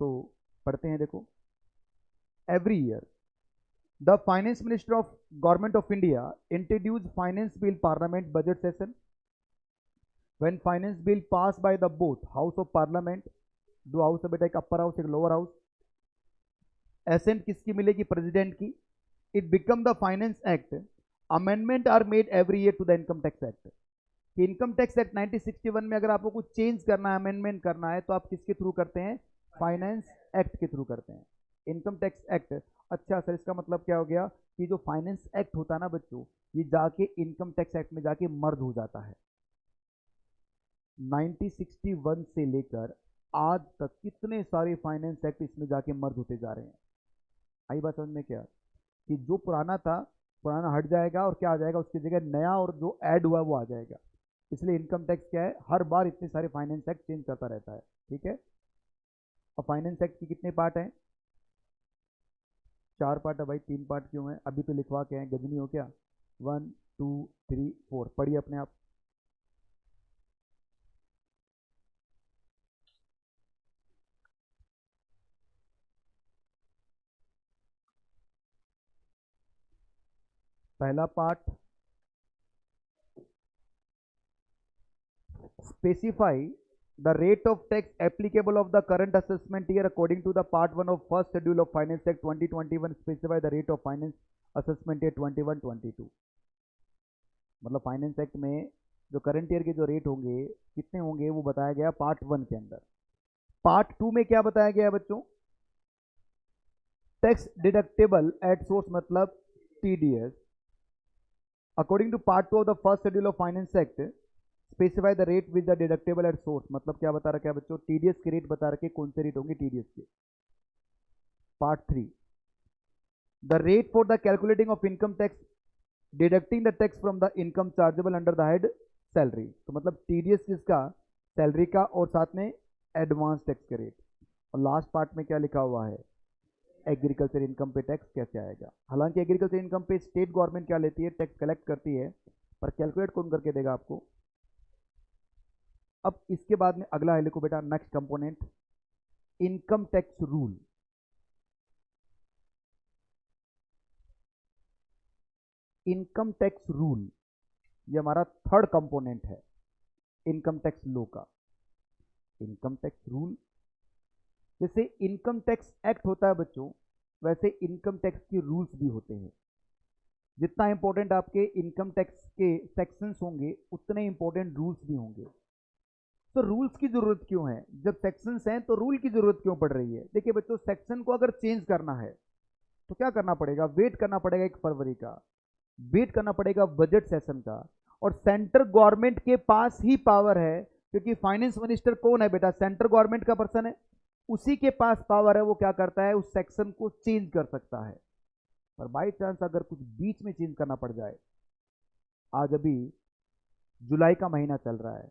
तो पढ़ते हैं, देखो। Every year the finance minister of government of India introduce finance bill parliament budget session. When finance bill pass by the both house of parliament, दो हाउस है बेटा, एक अपर हाउस एक लोअर हाउस, एसेंट किसकी मिलेगी? President की। It become the finance act. Amendment are made every year to the income tax act. कि income tax act 1961 में अगर आपको कुछ चेंज करना है, अमेंडमेंट करना है, तो आप किसके थ्रू करते हैं? फाइनेंस एक्ट के थ्रू करते हैं, इनकम टैक्स एक्ट। अच्छा सर, इसका मतलब क्या हो गया कि जो फाइनेंस एक्ट होता है ना बच्चों, ये जाके इनकम टैक्स एक्ट में जाके मर्ज हो जाता है। 1961 से लेकर आज तक कितने सारे फाइनेंस एक्ट इसमें जाके मर्ज होते जा रहे हैं। आई बात समझ में क्या? कि जो पुराना था, पुराना हट जाएगा और क्या आ जाएगा उसकी जगह नया, और जो ऐड हुआ वो आ जाएगा। इसलिए इनकम टैक्स क्या है, हर बार इतने सारे फाइनेंस एक्ट चेंज करता रहता है। ठीक है, और फाइनेंस एक्ट के कितने पार्ट हैं? 4 पार्ट है भाई, 3 पार्ट क्यों है? अभी तो लिखवा के हैं, गजनी हो क्या? 1 2 3 4 पढ़िए अपने आप। पहला part, specify the rate of tax applicable of the current assessment year according to the part 1 of first schedule of finance act 2021, specify the rate of finance assessment year 21-22। मतलब फाइनेंस एक्ट में जो current year के जो rate होंगे कितने होंगे वो बताया गया पार्ट 1 के अंदर। पार्ट 2 में क्या बताया गया बच्चों, टैक्स डिडक्टेबल एट सोर्स मतलब TDS according to part 2 of the first schedule of finance act, specify the rate with the deductible at source मतलब क्या बता रखा है बच्चों, टीडीएस के रेट बता रखे, कौन से रेट होंगे टीडीएस के। Part 3, the rate for the calculating of income tax deducting the tax from the income chargeable under the head salary, तो मतलब टीडीएस किसका, सैलरी का, और साथ में एडवांस टैक्स के रेट। और लास्ट पार्ट में क्या लिखा हुआ है, एग्रीकल्चर इनकम पे टैक्स कैसे आएगा। हालांकि एग्रीकल्चर इनकम पे स्टेट गवर्नमेंट क्या लेती है, टैक्स कलेक्ट करती है, पर कैलकुलेट कौन करके देगा आपको। अब इसके बाद में अगला है, लिखो बेटा next component, income tax rule. Income tax rule ये हमारा थर्ड कंपोनेंट है इनकम टैक्स लॉ का। इनकम टैक्स रूल, जैसे इनकम टैक्स एक्ट होता है बच्चों, वैसे इनकम टैक्स के रूल्स भी होते हैं। जितना इंपॉर्टेंट आपके इनकम टैक्स के सेक्शंस होंगे उतने इंपॉर्टेंट रूल्स भी होंगे। तो रूल्स की जरूरत क्यों है, जब सेक्शंस हैं तो रूल की जरूरत क्यों पड़ रही है। देखिए बच्चों, सेक्शन को अगर चेंज करना है तो क्या करना पड़ेगा, वेट करना पड़ेगा 1 फरवरी का, वेट करना पड़ेगा बजट सेशन का, और सेंट्रल गवर्नमेंट के पास ही पावर है, क्योंकि फाइनेंस मिनिस्टर कौन है बेटा, सेंट्रल गवर्नमेंट का पर्सन है, उसी के पास पावर है, वो क्या करता है, उस सेक्शन को चेंज कर सकता है। पर बाई चांस अगर कुछ बीच में चेंज करना पड़ जाए, आज अभी जुलाई का महीना चल रहा है,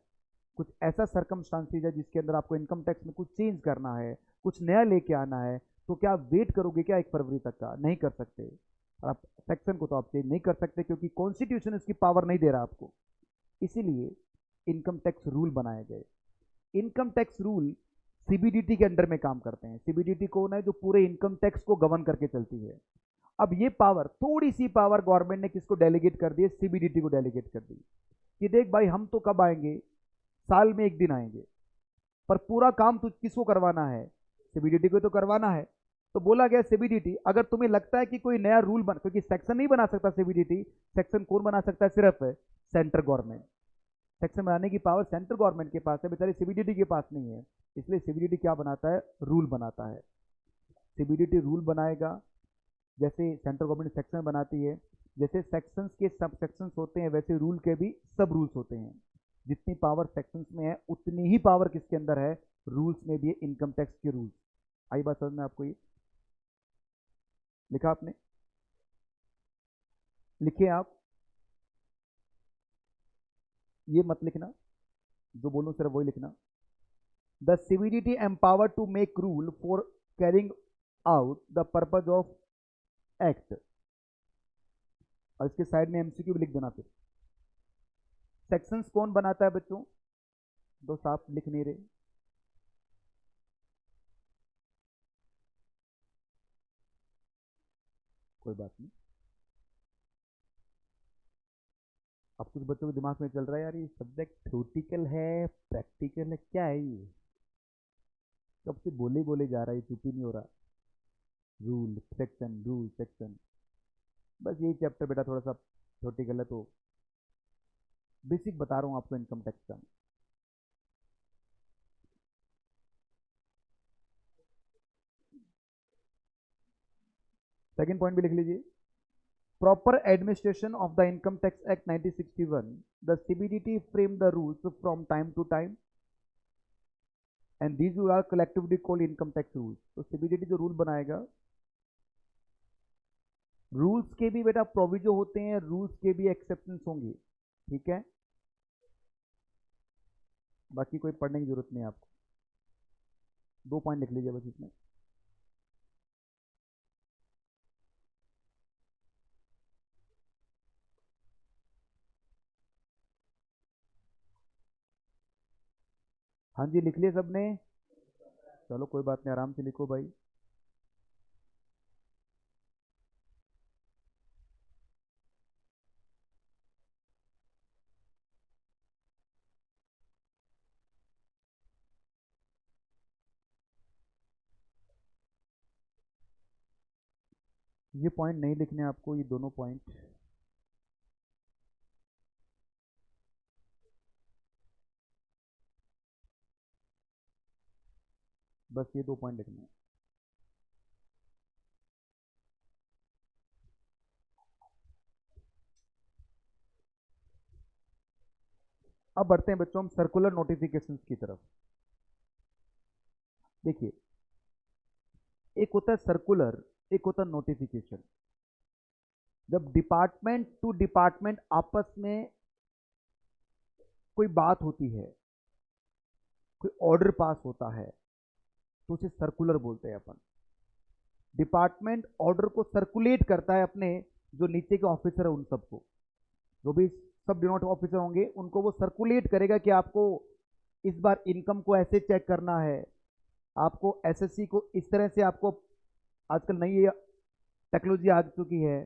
कुछ ऐसा सर्कमस्टांसेज है जिसके अंदर आपको इनकम टैक्स में कुछ चेंज करना है, कुछ नया लेके आना है, तो क्या आप वेट करोगे क्या 1 फरवरी तक का, नहीं कर सकते। और आप सेक्शन को तो आप चेंज नहीं कर सकते क्योंकि कॉन्स्टिट्यूशन इसकी पावर नहीं दे रहा आपको, इसीलिए इनकम टैक्स रूल बनाए गए। इनकम टैक्स रूल सीबीडीटी के अंडर में काम करते हैं। सीबीडीटी कौन है, जो पूरे इनकम टैक्स को गवर्न करके चलती है। अब ये पावर, थोड़ी सी पावर गवर्नमेंट ने किसको डेलीगेट कर दी है, सीबीडीटी को डेलीगेट कर दी कि देख भाई हम तो कब आएंगे, साल में 1 दिन आएंगे, पर पूरा काम तो किसको करवाना है, सीबीडीटी को तो करवाना है। तो बोला गया सीबीडीटी, अगर तुम्हें लगता है कि कोई नया रूल बन, क्योंकि सेक्शन नहीं बना सकता सीबीडीटी, सेक्शन कौन बना सकता है, सिर्फ सेंट्रल गवर्नमेंट। सेक्शन बनाने की पावर सेंट्रल गवर्नमेंट के पास है, बेचारे सीबीडीटी के पास नहीं है। इसलिए सीबीडीटी क्या बनाता है, रूल बनाता है। सीबीडीटी रूल बनाएगा, जैसे सेंट्रल गवर्नमेंट सेक्शन बनाती है, जैसे सेक्शंस के सब सेक्शंस होते हैं वैसे रूल के भी सब रूल्स होते हैं। जितनी पावर सेक्शंस में है उतनी ही पावर किसके अंदर है, रूल्स में भी है, इनकम टैक्स के रूल्स। आई बात समझ में आपको, ये लिखा आपने, लिखिए आप, ये मत लिखना, जो बोलूं सिर्फ वही लिखना। The CBDT empower to make rule for carrying out the purpose of act, और इसके साइड में एमसीक्यू भी लिख देना। फिर सेक्शंस कौन बनाता है बच्चों, दोस्त आप लिख नहीं रहे, कोई बात नहीं। अब कुछ बच्चों के दिमाग में चल रहा है यार ये सब्जेक्ट थ्योरेटिकल है प्रैक्टिकल है, क्या है ये, कब से बोले बोले जा रहा है, चुप ही नहीं हो रहा। रूल सेक्शन, बस यही चैप्टर बेटा थोड़ा सा थ्योरेटिकल है, तो बेसिक बता रहा हूँ आपको इनकम टैक्स का। सेकंड पॉइंट भी लिख लीजिए, proper administration of the income tax act 1961, the cbdt frame the rules from time to time and these are collectively called income tax rules। तो cbdt जो रूल बनाएगा, रूल्स के भी बेटा प्रोविजो होते हैं, रूल्स के भी एक्सेप्शंस होंगे, ठीक है। बाकी कोई पढ़ने की जरूरत नहीं है आपको, 2 पॉइंट लिख लीजिए बस इसमें। हाँ जी लिख लिए सबने, चलो कोई बात नहीं, आराम से लिखो भाई। ये पॉइंट नहीं लिखने आपको, ये दोनों पॉइंट। बस ये 2 पॉइंट लिखने हैं। अब बढ़ते हैं बच्चों हम सर्कुलर नोटिफिकेशंस की तरफ। देखिए, एक होता है सर्कुलर, एक होता है नोटिफिकेशन। जब डिपार्टमेंट टू डिपार्टमेंट आपस में कोई बात होती है, कोई ऑर्डर पास होता है, तो उसे सर्कुलर बोलते हैं अपन। डिपार्टमेंट ऑर्डर को सर्कुलेट करता है अपने जो नीचे के ऑफिसर है उन सबको, जो भी सब डिनोट ऑफिसर होंगे उनको वो सर्कुलेट करेगा कि आपको इस बार इनकम को ऐसे चेक करना है, आपको एसएससी को इस तरह से, आपको आजकल नई टेक्नोलॉजी आ चुकी है,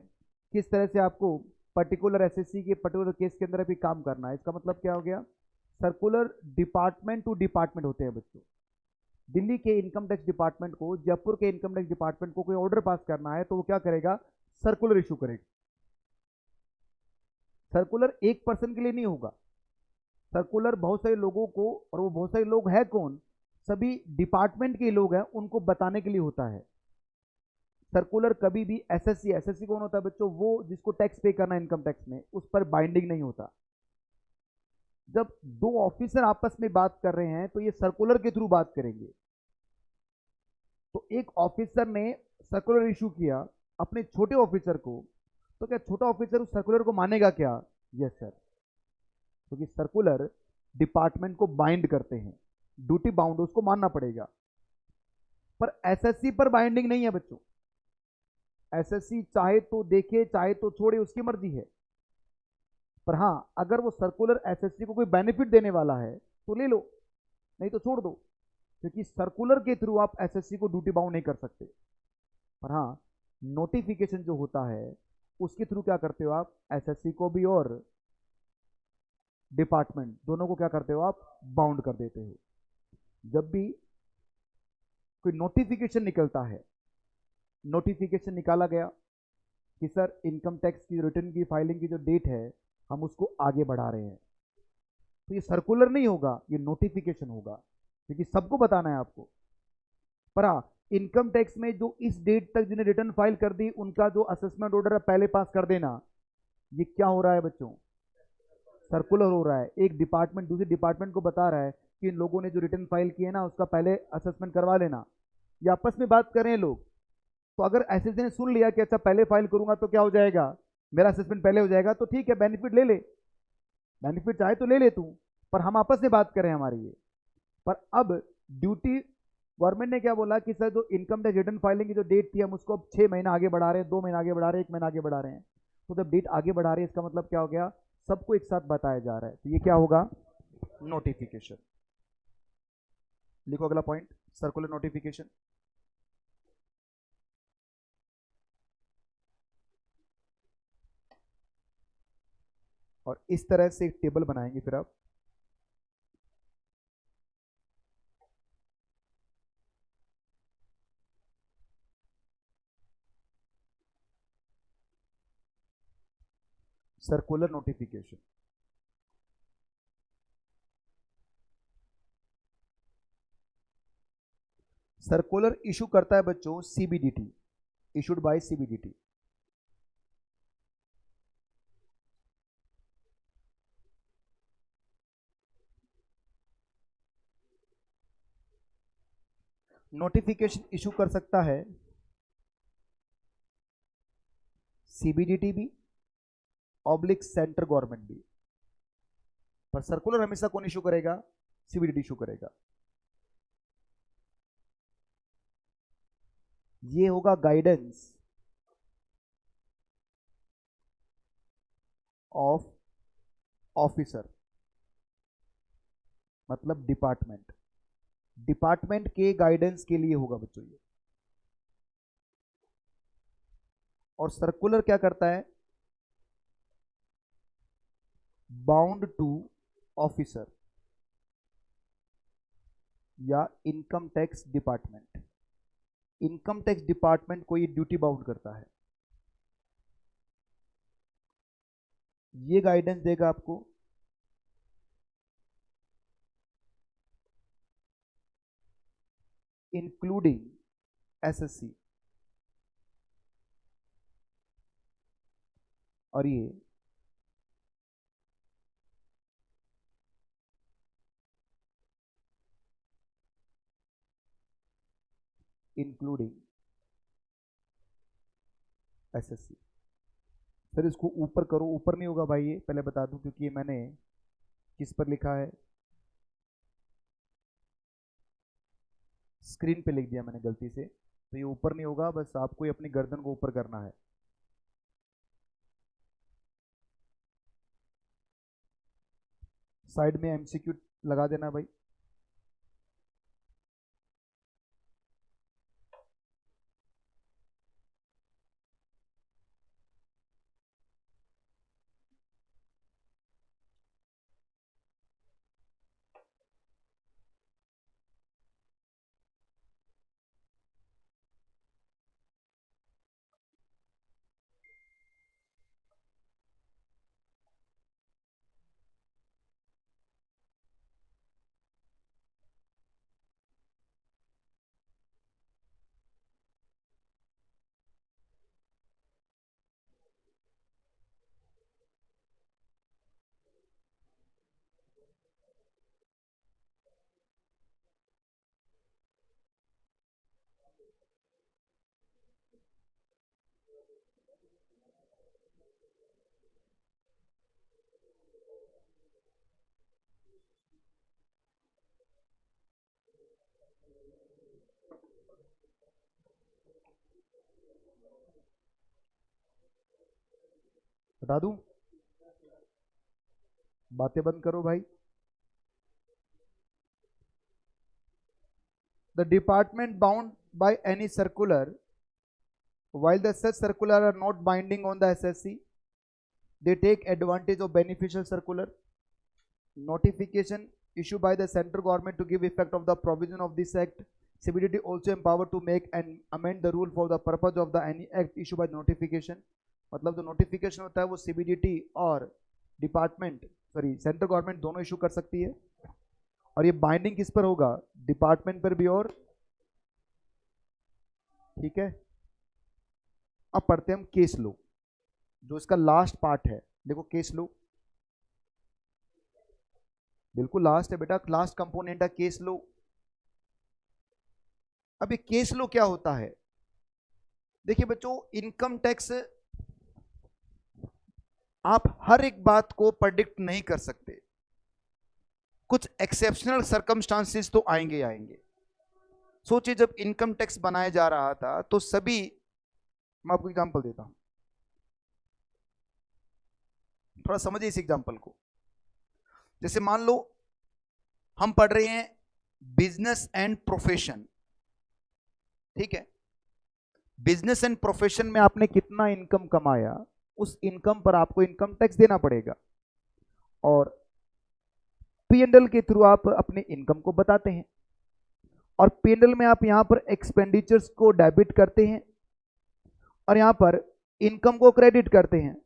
किस तरह से आपको पर्टिकुलर एसएससी के पर्टिकुलर केस के अंदर भी काम करना है। इसका मतलब क्या हो गया, सर्कुलर डिपार्टमेंट टू डिपार्टमेंट होते हैं बच्चों। दिल्ली के इनकम टैक्स डिपार्टमेंट को जयपुर के इनकम टैक्स डिपार्टमेंट को कोई ऑर्डर पास करना है तो वो क्या करेगा, सर्कुलर इशू करेगा। सर्कुलर एक पर्सन के लिए नहीं होगा, सर्कुलर बहुत सारे लोगों को, और वो बहुत सारे लोग हैं कौन, सभी डिपार्टमेंट के लोग हैं, उनको बताने के लिए होता है। सर्कुलर कभी भी एसएससी, एसएससी कौन होता है बच्चों, वो जिसको टैक्स पे करना है इनकम टैक्स में, उस पर बाइंडिंग नहीं होता। जब दो ऑफिसर आपस में बात कर रहे हैं तो ये सर्कुलर के थ्रू बात करेंगे। तो एक ऑफिसर ने सर्कुलर इशू किया अपने छोटे ऑफिसर को, तो क्या छोटा ऑफिसर उस सर्कुलर को मानेगा क्या? यस सर, क्योंकि सर्कुलर डिपार्टमेंट को बाइंड करते हैं, ड्यूटी बाउंड, उसको मानना पड़ेगा। पर एसएससी पर बाइंडिंग नहीं है बच्चों। एसएससी चाहे तो देखे चाहे तो छोड़े, उसकी मर्जी है। पर हाँ, अगर वो सर्कुलर एसएससी को कोई बेनिफिट देने वाला है तो ले लो, नहीं तो छोड़ दो, क्योंकि सर्कुलर के थ्रू आप एसएससी को ड्यूटी बाउंड नहीं कर सकते। पर हाँ, नोटिफिकेशन जो होता है उसके थ्रू क्या करते हो आप, एसएससी को भी और डिपार्टमेंट दोनों को क्या करते हो आप, बाउंड कर देते हो। जब भी कोई नोटिफिकेशन निकलता है, नोटिफिकेशन निकाला गया कि सर इनकम टैक्स की रिटर्न की फाइलिंग की जो डेट है हम उसको आगे बढ़ा रहे हैं, तो ये सर्कुलर नहीं होगा, ये नोटिफिकेशन होगा, क्योंकि सबको बताना है आपको। पर हाँ, इनकम टैक्स में जो इस डेट तक जिन्हें रिटर्न फाइल कर दी उनका जो असेसमेंट ऑर्डर है पहले पास कर देना, ये क्या हो रहा है बच्चों, सर्कुलर हो रहा है। एक डिपार्टमेंट दूसरे डिपार्टमेंट को बता रहा है कि इन लोगों ने जो रिटर्न फाइल किए ना उसका पहले असेसमेंट करवा लेना। ये आपस में बात कर रहे हैं लोग, तो अगर एसएससी ने सुन लिया कि अच्छा पहले फाइल करूंगा तो क्या हो जाएगा, मेरा असेसमेंट पहले हो जाएगा, तो ठीक है बेनिफिट ले ले, बेनिफिट चाहे तो ले ले तू, पर हम आपस में बात करें हमारी ये। पर अब ड्यूटी, गवर्नमेंट ने क्या बोला कि सर जो इनकम टैक्स रिटर्न फाइलिंग की जो डेट थी हम उसको अब 6 महीना आगे बढ़ा रहे हैं, 2 महीना आगे बढ़ा रहे हैं, 1 महीना आगे बढ़ा रहे हैं। तो जब डेट आगे बढ़ा रहे हैं इसका मतलब क्या हो गया, सबको एक साथ बताया जा रहा है, तो ये क्या होगा, नोटिफिकेशन। लिखो अगला पॉइंट, सर्कुलर नोटिफिकेशन। और इस तरह से एक टेबल बनाएंगे फिर आप, सर्कुलर नोटिफिकेशन। सर्कुलर इशू करता है बच्चों CBDT, issued by CBDT. Notification issue कर सकता है सीबीडीटी भी, ऑब्लिक सेंट्रल गवर्नमेंट भी, पर सर्कुलर हमेशा कौन इशू करेगा, सीबीडीटी इशू करेगा। ये होगा गाइडेंस ऑफ ऑफिसर, मतलब डिपार्टमेंट, डिपार्टमेंट के गाइडेंस के लिए होगा बच्चों ये। और सर्कुलर क्या करता है, बाउंड टू ऑफिसर या income tax department. Income tax department को ये ड्यूटी बाउंड करता है। ये गाइडेंस देगा आपको, इंक्लूडिंग एसएससी, और ये इंक्लूडिंग एसएससी। फिर इसको ऊपर करो, ऊपर नहीं होगा भाई ये पहले बता दूं, क्योंकि ये मैंने किस पर लिखा है, स्क्रीन पे लिख दिया मैंने गलती से, तो ये ऊपर नहीं होगा, बस आपको ही अपनी गर्दन को ऊपर करना है। साइड में एमसीक्यू लगा देना भाई। बता दूं, बातें बंद करो भाई। The department bound by any circular, while the such circular are not binding on the SSC, they take advantage of beneficial circular notification issued by the central government to give effect of the provision of this act. CBDT also empowered to make and amend the rule for the purpose of the any act issued by notification. मतलब जो notification होता है वो CBDT और department central government दोनों issue कर सकती है, और ये बाइंडिंग किस पर होगा, डिपार्टमेंट पर भी। और ठीक है, अब पढ़ते हैं हम केस लो, जो इसका लास्ट पार्ट है। देखो केस लो बिल्कुल लास्ट है बेटा, लास्ट कंपोनेंट है केस लो। अब ये केस लो क्या होता है, देखिए बच्चों, इनकम टैक्स आप हर एक बात को प्रेडिक्ट नहीं कर सकते, कुछ एक्सेप्शनल सर्कमस्टांसेस तो आएंगे आएंगे। सोचिए जब इनकम टैक्स बनाया जा रहा था तो सभी, मैं आपको एग्जांपल देता हूं, थोड़ा समझिए इस एग्जांपल को। जैसे मान लो हम पढ़ रहे हैं बिजनेस एंड प्रोफेशन, ठीक है, बिजनेस एंड प्रोफेशन में आपने कितना इनकम कमाया, उस इनकम पर आपको इनकम टैक्स देना पड़ेगा, और P&L के थ्रू आप अपने इनकम को बताते हैं, और P&L में आप यहां पर एक्सपेंडिचर्स को डेबिट करते हैं और यहां पर इनकम को क्रेडिट करते हैं,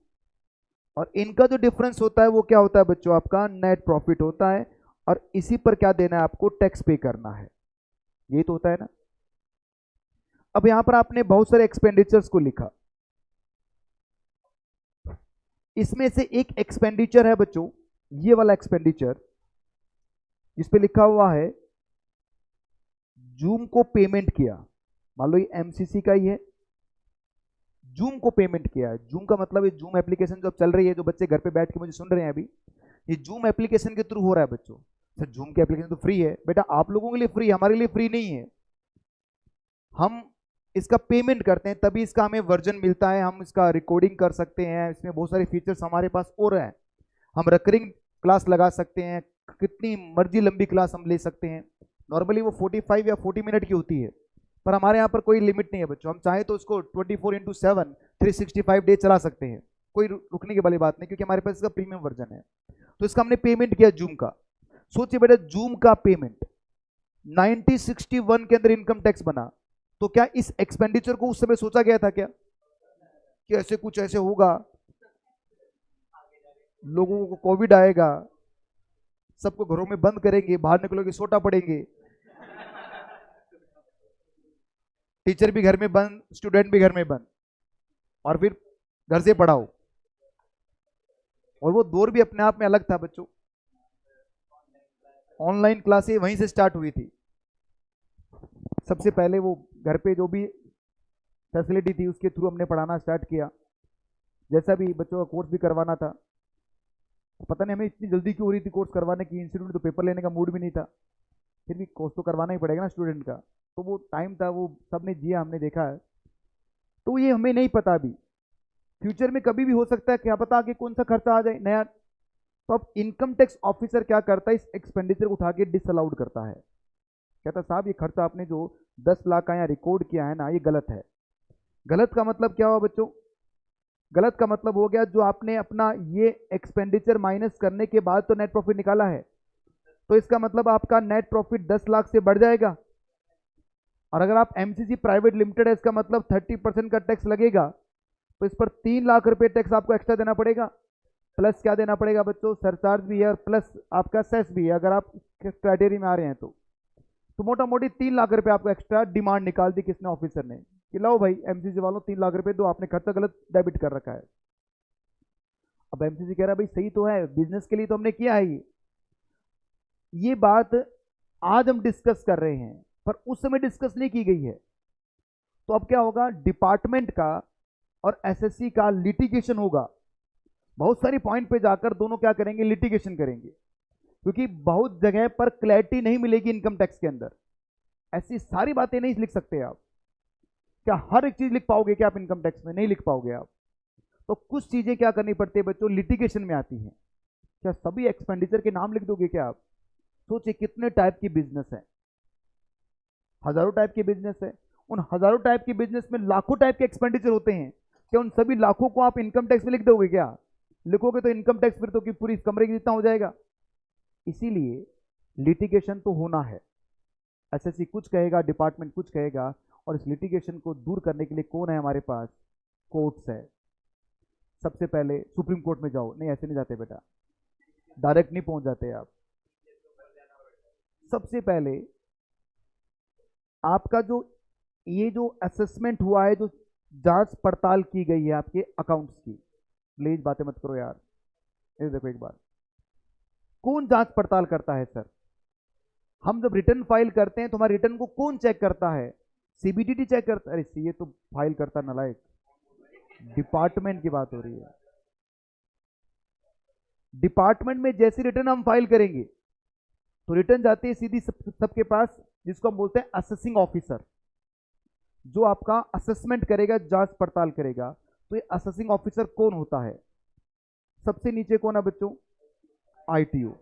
और इनका जो डिफरेंस होता है वो क्या होता है बच्चों, आपका नेट प्रॉफिट होता है, और इसी पर क्या देना है आपको, टैक्स पे करना है। यही तो होता है ना। अब यहां पर आपने बहुत सारे एक्सपेंडिचर्स को लिखा, इसमें से एक एक्सपेंडिचर है बच्चों, ये वाला एक्सपेंडिचर जिस पे लिखा हुआ है जूम को पेमेंट किया, मान लो ये एमसीसी का ही है, जूम को पेमेंट किया है। जूम का मतलब है जूम एप्लीकेशन जो चल रही है, जो बच्चे घर पे बैठ के मुझे सुन रहे हैं अभी, ये जूम एप्लीकेशन के थ्रू हो रहा है बच्चों। सर जूम की एप्लीकेशन तो फ्री है बेटा, आप लोगों के लिए फ्री, हमारे लिए फ्री नहीं है, हम इसका पेमेंट करते हैं तभी इसका हमें वर्जन मिलता है, हम इसका रिकॉर्डिंग कर सकते हैं, इसमें बहुत सारे फीचर्स हमारे पास और हैं, हम रिकरिंग क्लास लगा सकते हैं, कितनी मर्जी लंबी क्लास हम ले सकते हैं। नॉर्मली वो 45 या 40 मिनट की होती है, पर हमारे यहाँ पर कोई लिमिट नहीं है बच्चों, हम चाहे तो उसको 24/7 365 डे चला सकते हैं, कोई रुकने की वाली बात नहीं, क्योंकि हमारे पास इसका प्रीमियम वर्जन है। तो इसका हमने पेमेंट किया जूम का। सोचिए बेटा जूम का पेमेंट 1961 के अंदर इनकम टैक्स बना, तो क्या इस एक्सपेंडिचर को उस समय सोचा गया था क्या कि ऐसे कुछ ऐसे होगा? लोगों को कोविड आएगा, सबको घरों में बंद करेंगे, बाहर निकलोगे सोटा पड़ेंगे, टीचर भी घर में बंद, स्टूडेंट भी घर में बंद, और फिर घर से पढ़ाओ। और वो दौर भी अपने आप में अलग था बच्चों। ऑनलाइन क्लासें वहीं से स्टार्ट हुई थी। सबसे पहले वो घर पे जो भी फैसिलिटी थी उसके थ्रू हमने पढ़ाना स्टार्ट किया। जैसा भी बच्चों का कोर्स भी करवाना था, पता नहीं हमें इतनी जल्दी क्यों हो रही थी कोर्स करवाने की। इंस्टीट्यूट में तो पेपर लेने का मूड भी नहीं था, फिर भी कोर्स तो करवाना ही पड़ेगा ना स्टूडेंट का। तो वो टाइम था, वो सबने जिया, हमने देखा है। तो ये हमें नहीं पता अभी, फ्यूचर में कभी भी हो सकता है, क्या पता आगे कौन सा खर्चा आ जाए नया। तो अब इनकम टैक्स ऑफिसर क्या करता है, इस एक्सपेंडिचर को उठा के डिसअलाउड करता है। कहता साहब ये खर्चा आपने जो 10 लाख का यहाँ रिकॉर्ड किया है ना, ये गलत है। गलत का मतलब क्या हुआ बच्चों? गलत का मतलब हो गया जो आपने अपना ये एक्सपेंडिचर माइनस करने के बाद तो नेट प्रॉफिट निकाला है, तो इसका मतलब आपका नेट प्रॉफिट 10 लाख से बढ़ जाएगा। और अगर आप एमसीसी प्राइवेट लिमिटेड है, इसका मतलब 30% का टैक्स लगेगा, तो इस पर 3 लाख रुपए टैक्स आपको एक्स्ट्रा देना पड़ेगा। प्लस क्या देना पड़ेगा बच्चों? सरचार्ज भी है और प्लस आपका सेस भी है, अगर आप क्राइटेरिया में आ रहे हैं तो मोटा मोटी 3 लाख रुपए आपको एक्स्ट्रा डिमांड निकाल दी किसने? ऑफिसर ने, कि लाओ भाई एमसीसी वालों 3 लाख रुपए दो, आपने खर्चा गलत डेबिट कर रखा है। अब एमसीसी कह रहा है भाई सही तो है, बिजनेस के लिए तो हमने किया है ये बात आज हम डिस्कस कर रहे हैं, पर उस समय डिस्कस नहीं की गई है। तो अब क्या होगा? डिपार्टमेंट का और एसएससी का लिटिगेशन होगा। बहुत सारी पॉइंट पे जाकर दोनों क्या करेंगे? लिटिगेशन करेंगे, क्योंकि बहुत जगह पर क्लैरिटी नहीं मिलेगी इनकम टैक्स के अंदर। ऐसी सारी बातें नहीं लिख सकते आप। क्या हर एक चीज लिख पाओगे क्या आप इनकम टैक्स में? नहीं लिख पाओगे आप। तो कुछ चीजें क्या करनी पड़ती है बच्चों? लिटिगेशन में आती हैं। क्या सभी एक्सपेंडिचर के नाम लिख दोगे क्या आप? सोचिए कितने टाइप की बिजनेस है, हजारों टाइप के बिजनेस है। उन हजारों टाइप के बिजनेस में लाखों टाइप के एक्सपेंडिचर होते हैं। क्या उन सभी लाखों को आप इनकम टैक्स में लिख दोगे क्या? लिखोगे तो इनकम टैक्स फिर तो कि पूरी कमरे की जितना हो जाएगा। इसीलिए लिटिगेशन तो होना है। एसएससी कुछ कहेगा, डिपार्टमेंट कुछ कहेगा, और इस लिटिगेशन को दूर करने के लिए कौन है हमारे पास? कोर्ट्स है। सबसे पहले सुप्रीम कोर्ट में जाओ। नहीं ऐसे नहीं जाते बेटा, डायरेक्ट नहीं पहुंच जाते आप। सबसे पहले आपका जो ये जो असेसमेंट हुआ है, जो जांच पड़ताल की गई है आपके अकाउंट्स की, प्लीज बातें मत करो यार, ये देखो एक बार, कौन जांच पड़ताल करता है सर? हम जब रिटर्न फाइल करते हैं तो हमारे रिटर्न को कौन चेक करता है? सीबीडीटी चेक करता है। अरे ये तो फाइल करता नालायक, डिपार्टमेंट की बात हो रही है। डिपार्टमेंट में जैसी रिटर्न हम फाइल करेंगे तो रिटर्न जाती है सीधी सबके पास, जिसको हम बोलते हैं असेसिंग ऑफिसर, जो आपका असेसमेंट करेगा, जांच पड़ताल करेगा। तो ये असेसिंग ऑफिसर कौन होता है? सबसे नीचे कौन है बच्चों? आईटीओ।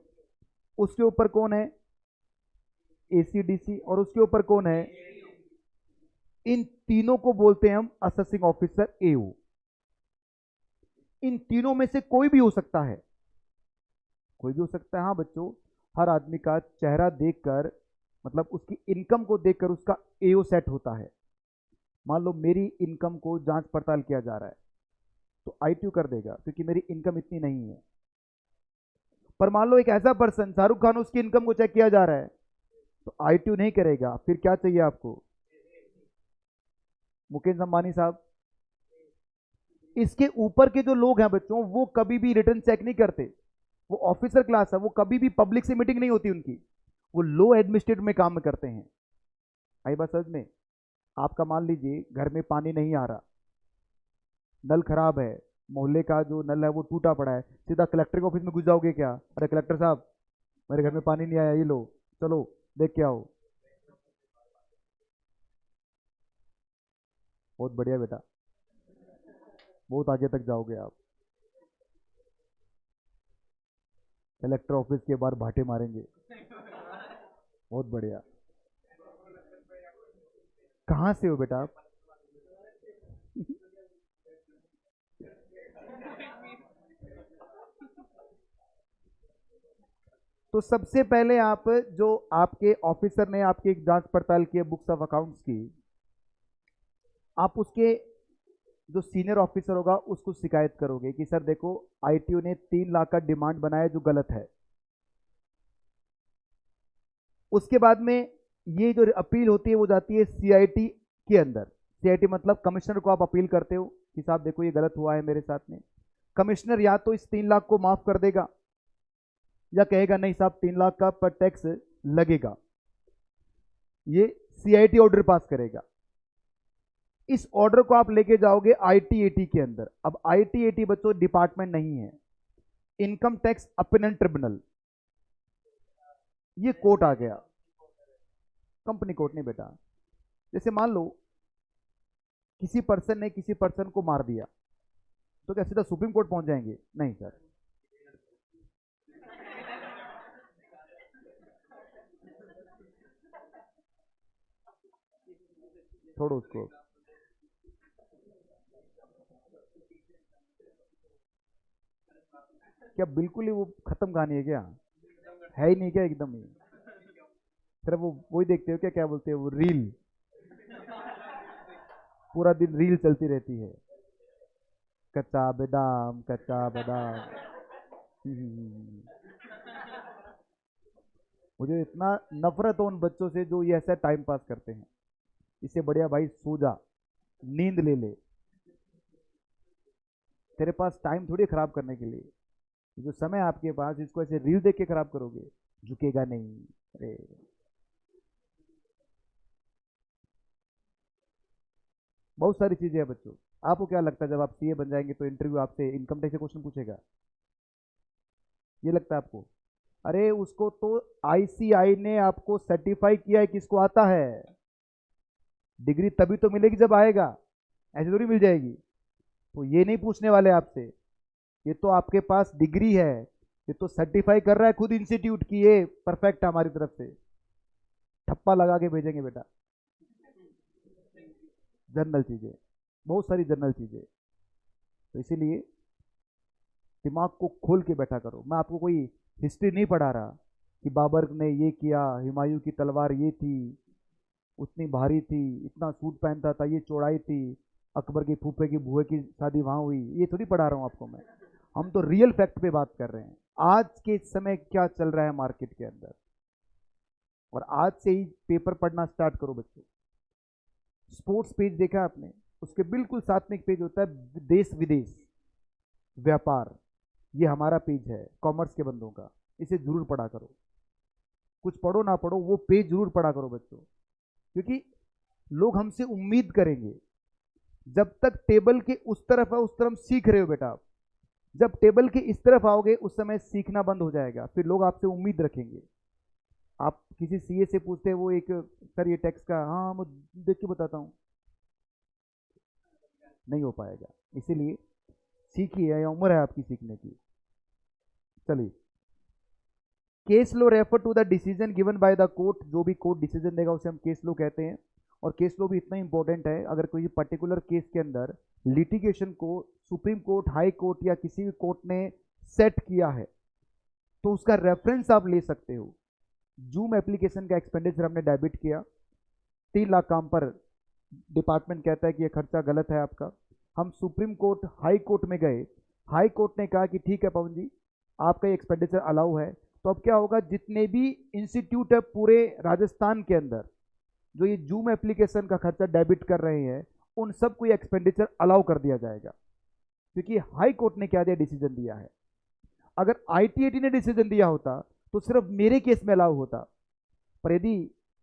उसके ऊपर कौन है? एसीडीसी। और उसके ऊपर कौन है? इन तीनों को बोलते हैं हम असेसिंग ऑफिसर, एओ। इन तीनों में से कोई भी हो सकता है, कोई भी हो सकता है। हाँ बच्चों, हर आदमी का चेहरा देखकर, मतलब उसकी इनकम को देखकर उसका एओ सेट होता है। मान लो मेरी इनकम को जांच पड़ताल किया जा रहा है तो आईटीयू कर देगा, क्योंकि मेरी इनकम इतनी नहीं है। पर मान लो एक ऐसा पर्सन, शाहरुख खान, उसकी इनकम को चेक किया जा रहा है तो आईटीयू नहीं करेगा। फिर क्या चाहिए आपको? मुकेश अंबानी साहब। इसके ऊपर के जो लोग हैं बच्चों, वो कभी भी रिटर्न चेक नहीं करते। वो ऑफिसर क्लास है, वो कभी भी पब्लिक से मीटिंग नहीं होती उनकी, वो लो एडमिनिस्ट्रेटिव में काम करते हैं। आई बात समझ में? आपका मान लीजिए घर में पानी नहीं आ रहा, नल खराब है, मोहल्ले का जो नल है वो टूटा पड़ा है, सीधा कलेक्टर के ऑफिस में घुस जाओगे क्या? अरे कलेक्टर साहब मेरे घर में पानी नहीं आया, ये लो, चलो देख के आओ। बहुत बढ़िया बेटा, बहुत आगे तक जाओगे आप। कलेक्टर ऑफिस के बाहर भाटे मारेंगे। बहुत बढ़िया। कहाँ से हो बेटा आप? तो सबसे पहले आप, जो आपके ऑफिसर ने आपकी एक जांच पड़ताल की है बुक्स ऑफ अकाउंट्स की, आप उसके जो सीनियर ऑफिसर होगा उसको शिकायत करोगे कि सर देखो आईटीओ ने 3 लाख का डिमांड बनाया जो गलत है। उसके बाद में ये जो अपील होती है वो जाती है सीआईटी के अंदर। सीआईटी मतलब कमिश्नर को आप अपील करते हो कि साहब देखो ये गलत हुआ है मेरे साथ में। कमिश्नर या तो इस 3 लाख को माफ कर देगा या कहेगा नहीं साहब 3 लाख का पर टैक्स लगेगा। ये सीआईटी ऑर्डर पास करेगा। इस ऑर्डर को आप लेके जाओगे आईटीएटी के अंदर। अब आईटीएटी बच्चों डिपार्टमेंट नहीं है, इनकम टैक्स अपीलेंट ट्रिब्यूनल, ये कोर्ट आ गया, कंपनी कोर्ट नहीं बेटा। जैसे मान लो किसी पर्सन ने किसी पर्सन को मार दिया तो क्या सीधा सुप्रीम कोर्ट पहुंच जाएंगे? नहीं सर। छोड़ो उसको। क्या बिल्कुल ही वो खत्म कहानी है क्या? है ही नहीं क्या एकदम ही? सिर्फ वो वही देखते हो क्या, क्या बोलते हैं वो, रील, पूरा दिन रील चलती रहती है, कच्चा बादाम कच्चा बादाम। मुझे इतना नफरत है उन बच्चों से जो ये ऐसा टाइम पास करते हैं। इससे बढ़िया भाई सो जा, नींद ले ले, तेरे पास टाइम थोड़ी खराब करने के लिए। जो समय आपके पास इसको ऐसे रील देख के खराब करोगे, झुकेगा नहीं। अरे बहुत सारी चीजें हैं बच्चों। आपको क्या लगता है जब आप सीए बन जाएंगे तो इंटरव्यू आपसे इनकम टैक्स से क्वेश्चन पूछेगा? ये लगता है आपको? अरे उसको तो आईसीआई ने आपको सर्टिफाई किया है कि इसको आता है। डिग्री तभी तो मिलेगी जब आएगा, ऐसे थोड़ी मिल जाएगी। तो ये नहीं पूछने वाले आपसे, ये तो आपके पास डिग्री है, ये तो सर्टिफाई कर रहा है खुद इंस्टीट्यूट की ये परफेक्ट है हमारी तरफ से, ठप्पा लगा के भेजेंगे बेटा। जनरल चीजें, बहुत सारी जनरल चीजें। तो इसीलिए दिमाग को खोल के बैठा करो। मैं आपको कोई हिस्ट्री नहीं पढ़ा रहा कि बाबर ने ये किया, हुमायूं की तलवार ये थी, उतनी भारी थी, इतना सूट पहनता था, ये चौड़ाई थी, अकबर की फूफे की बुए की शादी वहां हुई, ये थोड़ी पढ़ा रहा हूँ आपको मैं। हम तो रियल फैक्ट पे बात कर रहे हैं, आज के समय क्या चल रहा है मार्केट के अंदर। और आज से ही पेपर पढ़ना स्टार्ट करो बच्चों। स्पोर्ट्स पेज देखा आपने, उसके बिल्कुल साथ में एक पेज होता है देश विदेश व्यापार, ये हमारा पेज है कॉमर्स के बंदों का, इसे जरूर पढ़ा करो। कुछ पढ़ो ना पढ़ो वो पेज जरूर पढ़ा करो बच्चों, क्योंकि लोग हमसे उम्मीद करेंगे। जब तक टेबल के उस तरफ है उस तरफ सीख रहे हो बेटा आप, जब टेबल के इस तरफ आओगे उस समय सीखना बंद हो जाएगा, फिर लोग आपसे उम्मीद रखेंगे। आप किसी सीए से पूछते हैं वो एक, सर ये टैक्स का, हाँ मैं देख के बताता हूँ, नहीं हो पाएगा। इसीलिए सीखिए, या उम्र है आपकी सीखने की। चलिए, case law refer to the decision given by the court. जो भी कोर्ट डिसीजन देगा उसे हम केस लो कहते हैं। और केस लो भी इतना इंपॉर्टेंट है, अगर कोई पर्टिकुलर केस के अंदर लिटिगेशन को सुप्रीम कोर्ट, हाई कोर्ट या किसी भी कोर्ट ने सेट किया है तो उसका रेफरेंस आप ले सकते हो। जूम एप्लीकेशन का एक्सपेंडिचर हमने डेबिट किया, 3 लाख काम पर डिपार्टमेंट कहता है कि यह खर्चा गलत है आपका। हम सुप्रीम कोर्ट, हाई कोर्ट में गए, हाई कोर्ट ने कहा कि ठीक है पवन जी आपका ये एक्सपेंडिचर अलाउ है। तो अब क्या होगा, जितने भी इंस्टीट्यूट है पूरे राजस्थान के अंदर जो ये जूम एप्लीकेशन का खर्चा डेबिट कर रहे हैं, उन सबको ये एक्सपेंडिचर अलाउ कर दिया जाएगा, क्योंकि हाई कोर्ट ने क्या दिया, डिसीजन दिया है। अगर आईटीएटी ने डिसीजन दिया होता तो सिर्फ मेरे केस में अलाउ होता, पर यदि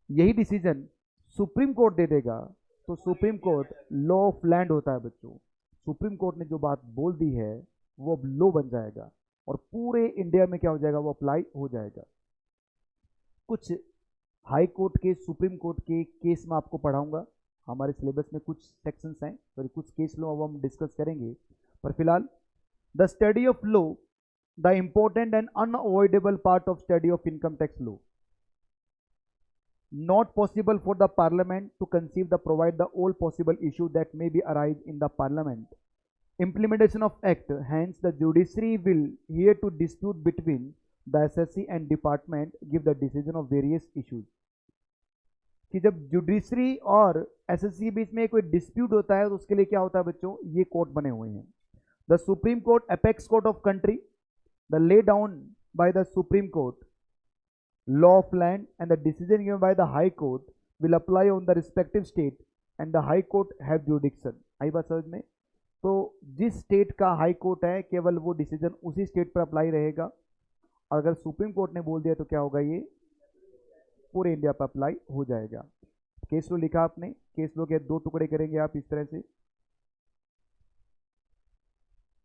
यही डिसीजन सुप्रीम कोर्ट दे देगा तो supreme court law of land होता है बच्चों। सुप्रीम कोर्ट ने जो बात बोल दी है वो अब लॉ बन जाएगा और पूरे इंडिया में क्या हो जाएगा, वो अप्लाई हो जाएगा। कुछ हाई कोर्ट के, सुप्रीम कोर्ट के केस में आपको पढ़ाऊंगा, हमारे सिलेबस में कुछ सेक्शंस हैं, सॉरी कुछ केस लो अब हम डिस्कस करेंगे। पर फिलहाल the study of law, the important and unavoidable part of study of income tax law, not possible for the parliament to conceive the provide the all possible issue that may be arise in the parliament. Implementation of act, hence the judiciary will here to dispute between the SSC and department give the decision of various issues. कि जब judiciary और SSC के बीच में कोई dispute होता है तो उसके लिए क्या होता है बच्चों, ये कोर्ट बने हुए हैं। The supreme court apex court of country, the lay down by the supreme court law of land and the decision given by the high court will apply on the respective state and the high court have jurisdiction। आई बात समझ में? तो जिस state का high court है केवल वो decision उसी स्टेट पर अप्लाई रहेगा, और अगर सुप्रीम कोर्ट ने बोल दिया तो क्या होगा, ये पूरे इंडिया पर अप्लाई हो जाएगा। केस लो लिखा आपने, केस लो के दो टुकड़े करेंगे आप इस तरह से।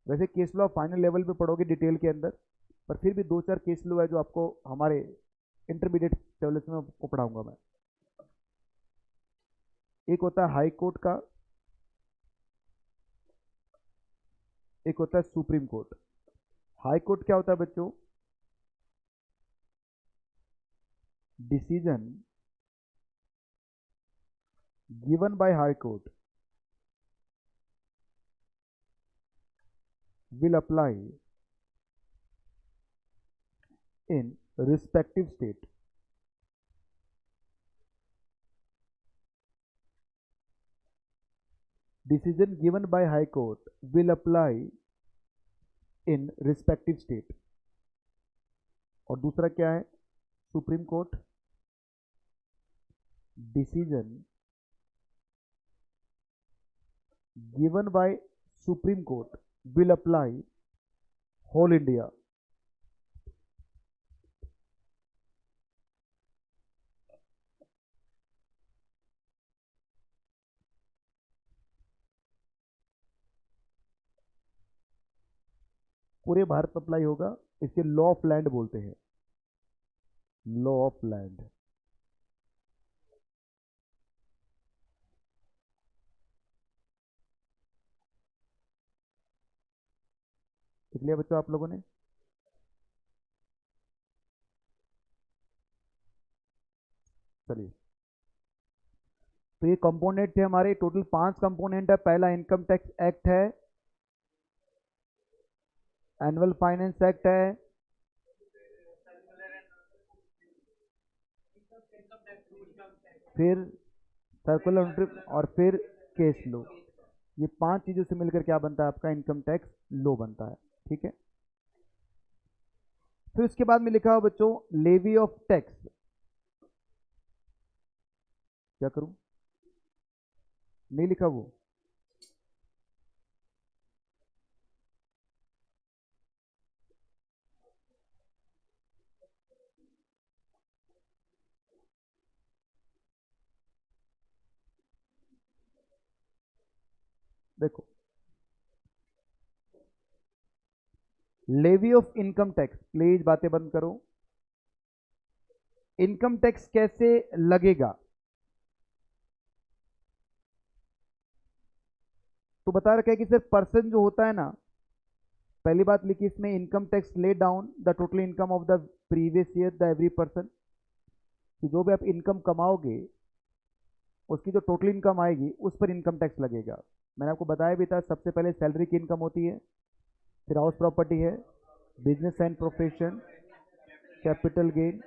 वैसे केस लो आप फाइनल लेवल पे पढ़ोगे डिटेल के अंदर, पर फिर भी दो चार केस लो है जो आपको हमारे इंटरमीडिएट लेवल में आपको पढ़ाऊंगा मैं। एक होता है हाई कोर्ट का, एक होता है सुप्रीम कोर्ट। हाई कोर्ट क्या होता है बच्चों, decision given by high court will apply in respective state। Decision given by High Court will apply in respective state। और दूसरा क्या है, supreme court, decision given by supreme court will apply whole India। पूरे भारत में apply होगा, इसे law of land बोलते हैं, लॉ ऑफ लैंड। लिख लिया बच्चों आप लोगों ने? चलिए, तो ये कंपोनेंट थे हमारे, टोटल 5 कंपोनेंट है। पहला इनकम टैक्स एक्ट है, एनुअल फाइनेंस एक्ट है, फिर सर्कुलर नोटरी और फिर केस लो। ये 5 चीजों से मिलकर क्या बनता है आपका इनकम टैक्स लो बनता है। ठीक है, फिर उसके बाद में लिखा हुआ बच्चों लेवी ऑफ टैक्स। क्या करूं, नहीं लिखा वो? देखो, levy of income tax, please बातें बंद करो। इनकम टैक्स कैसे लगेगा तो बता रखा है कि सिर्फ पर्सन जो होता है ना, पहली बात लिखी इसमें, income tax lay down the total income of the previous year the every person, कि जो भी आप इनकम कमाओगे उसकी जो टोटल इनकम आएगी उस पर इनकम टैक्स लगेगा। मैंने आपको बताया भी था, सबसे पहले सैलरी की इनकम होती है, फिर हाउस प्रॉपर्टी है, business and profession, capital gain,